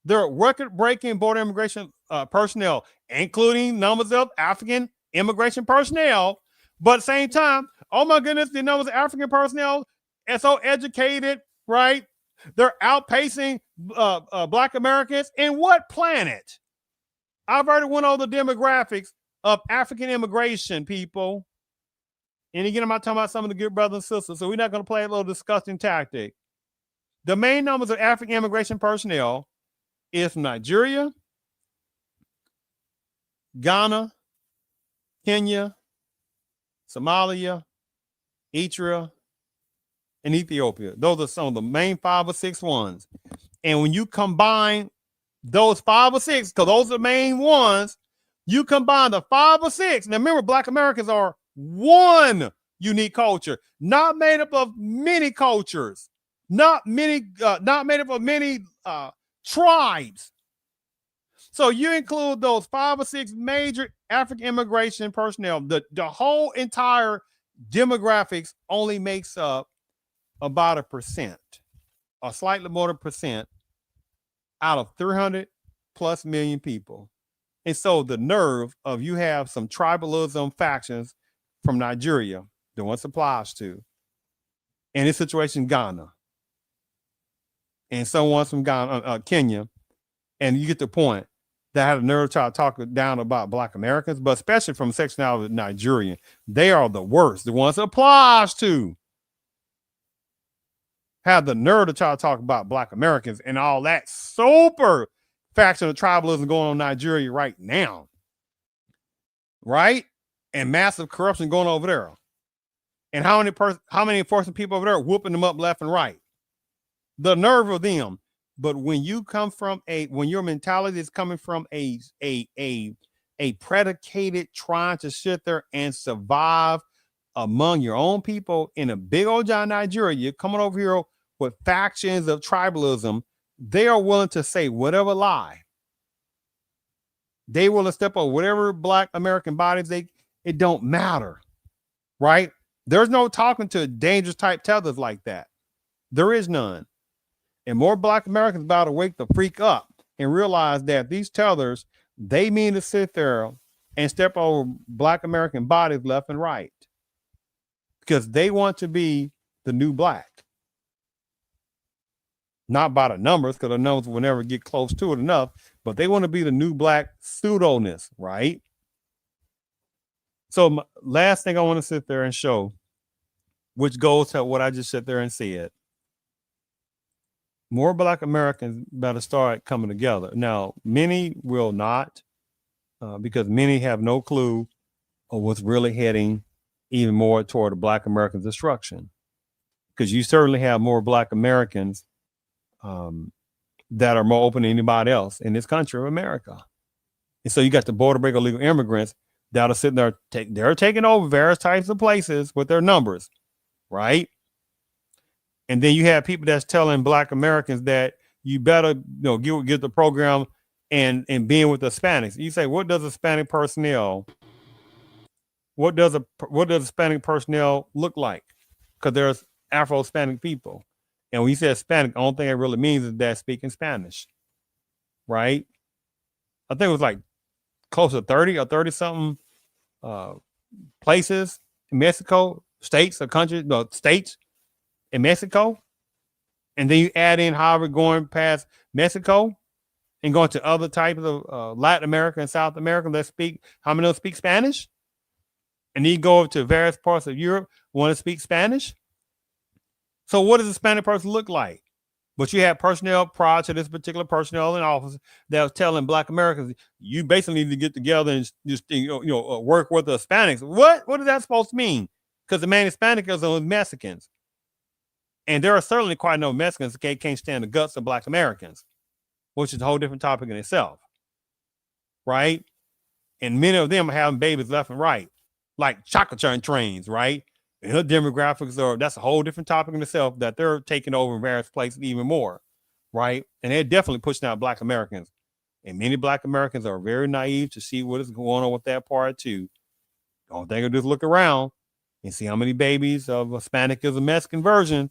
there are record-breaking border immigration personnel, including numbers of African immigration personnel. But at the same time, oh my goodness, the numbers of African personnel are so educated, right? They're outpacing Black Americans. In what planet? I've already went over the demographics of African immigration, people. And again, I'm not talking about some of the good brothers and sisters, so we're not going to play a little disgusting tactic. The main numbers of African immigration personnel is from Nigeria, Ghana, Kenya, Somalia, Eritrea, and Ethiopia. Those are some of the main 5 or 6 ones. And when you combine those 5 or 6, because those are the main ones, you combine the 5 or 6. Now remember, Black Americans are one unique culture, not made up of many cultures, not made up of many tribes. So you include those 5 or 6 major African immigration personnel, the whole entire demographics only makes up about 1%, or slightly more than percent, out of 300 plus million people. And so the nerve of you have some tribalism factions from Nigeria, the one applies to, in this situation, Ghana, and someone from Ghana, Kenya, and you get the point. That had a nerve to try to talk down about Black Americans, but especially from section out of Nigerian, they are the worst. The ones it applies to have the nerve to try to talk about Black Americans and all that super faction of tribalism going on in Nigeria right now, right? And massive corruption going over there. And how many enforcement people over there whooping them up left and right? The nerve of them. But when you come from when your mentality is coming from a predicated trying to sit there and survive among your own people in a big old giant Nigeria, you're coming over here with factions of tribalism. They are willing to say whatever lie. They will step on whatever Black American bodies it don't matter, right? There's no talking to dangerous type tethers like that. There is none. And more Black Americans about to wake the freak up and realize that these tethers, they mean to sit there and step over Black American bodies left and right because they want to be the new Black. Not by the numbers, because the numbers will never get close to it enough, but they want to be the new Black pseudo-ness, right? So last thing I want to sit there and show, which goes to what I just sat there and said. More Black Americans better start coming together. Now, many will not, because many have no clue of what's really heading even more toward the Black American destruction. Because you certainly have more Black Americans that are more open than anybody else in this country of America. And so you got the border break illegal immigrants that are sitting there, they're taking over various types of places with their numbers, right? And then you have people that's telling Black Americans that you better, get the program and being with the Hispanics. You say, what does Hispanic personnel look like? Because there's Afro-Hispanic people. And when you say Hispanic, the only thing it really means is that speaking Spanish, right? I think it was like close to 30 or 30 something places in Mexico, states in Mexico. And then you add in however going past Mexico and going to other types of Latin America and South America how many of them speak Spanish? And then you go over to various parts of Europe, want to speak Spanish. So what does a Hispanic person look like? But you have personnel prior to this particular personnel in office that was telling Black Americans, you basically need to get together and just work with the Hispanics. What is that supposed to mean? Because the main Hispanic is on Mexicans. And there are certainly quite no Mexicans that can't stand the guts of Black Americans, which is a whole different topic in itself, right? And many of them are having babies left and right, like chocolate trains, right? And her demographics that's a whole different topic in itself that they're taking over in various places even more, right? And they're definitely pushing out Black Americans. And many Black Americans are very naive to see what is going on with that part too. Don't think of just look around and see how many babies of Hispanic is a Mexican version.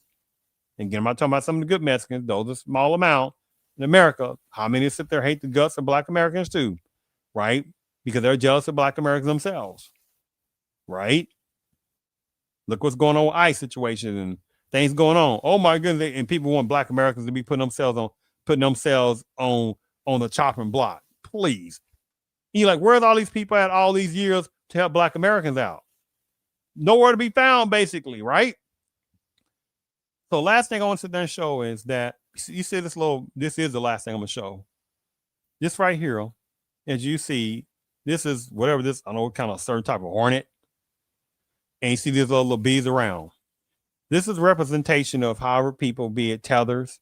And again, I'm not talking about some of the good Mexicans, those are a small amount in America. How many sit there hate the guts of Black Americans too, right? Because they're jealous of Black Americans themselves, right? Look what's going on with ICE situation and things going on. Oh my goodness! And people want Black Americans to be putting themselves on the chopping block. Please, you're like, where's all these people at all these years to help Black Americans out? Nowhere to be found, basically, right? So last thing I want to sit there and show is that you see this is the last thing I'm gonna show. This right here, as you see, this is whatever this, I don't know, kind of certain type of hornet. And you see these little bees around. This is representation of however people, be it tethers,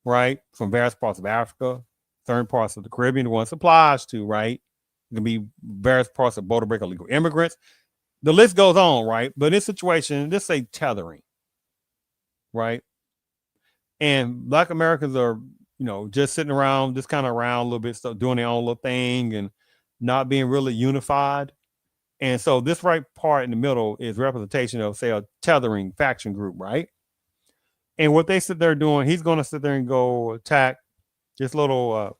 right? From various parts of Africa, certain parts of the Caribbean, the ones applies to, right? It can be various parts of border break illegal immigrants. The list goes on, right? But in this situation, this say tethering, right? And Black Americans are, just sitting around, just kind of around a little bit, doing their own little thing and not being really unified. And so this right part in the middle is representation of, say, a tethering faction group, right? And what they sit there doing, he's going to sit there and go attack this little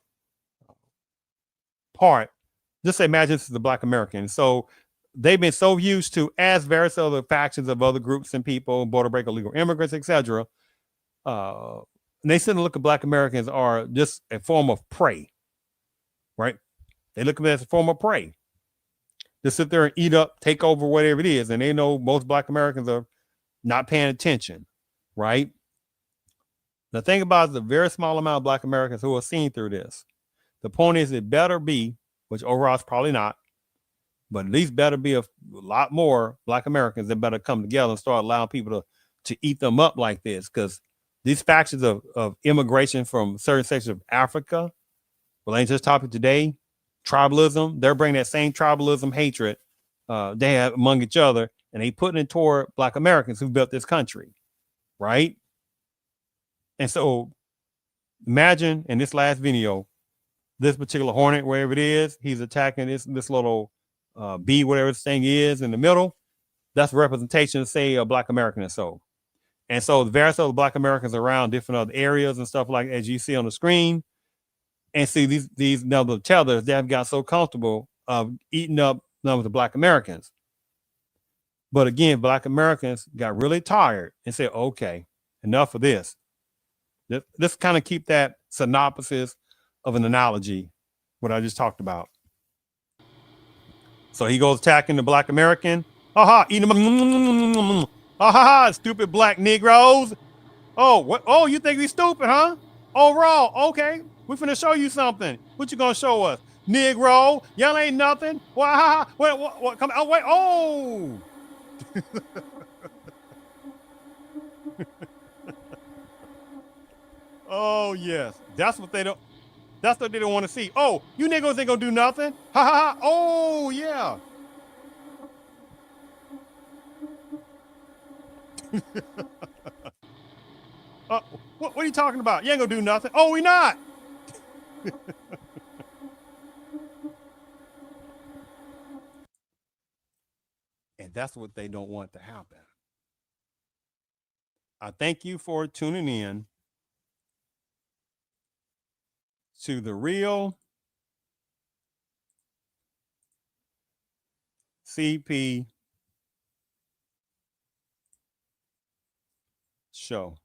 part. Just imagine this is the Black American. So they've been so used to, as various other factions of other groups and people, border break, illegal immigrants, etc. They sit and look at Black Americans are just a form of prey, right? They look at them as a form of prey. Just sit there and eat up, take over, whatever it is. And they know most Black Americans are not paying attention, right? The thing about it is a very small amount of Black Americans who are seen through this. The point is it better be, which overall is probably not, but at least better be a lot more Black Americans that better come together and start allowing people to eat them up like this. Because these factions of immigration from certain sections of Africa, well, ain't just topic today, tribalism, they're bringing that same tribalism hatred they have among each other, and they putting it toward Black Americans who built this country, right? And so imagine in this last video, this particular hornet, wherever it is, he's attacking this little bee, whatever this thing is in the middle. That's a representation of, say, a Black American or so. And so the various other Black Americans around different other areas and stuff like as you see on the screen. And see these other tethers, they have got so comfortable of eating up numbers of Black Americans. But again, Black Americans got really tired and said, okay, enough of this. Let's kind of keep that synopsis of an analogy, what I just talked about. So he goes attacking the Black American. Aha, eating them. Aha, stupid Black Negroes. Oh, what? Oh, you think we stupid, huh? Oh, raw. Okay, we finna show you something. What you gonna show us? Negro, y'all ain't nothing. What? What? Come. Oh, wait. Oh. Oh yes, that's what they don't. That's what they don't want to see. Oh, you niggas ain't gonna do nothing. Ha ha ha. Oh yeah. What are you talking about? You ain't gonna do nothing. Oh, we not. And that's what they don't want to happen. I thank you for tuning in to the Real CP Show.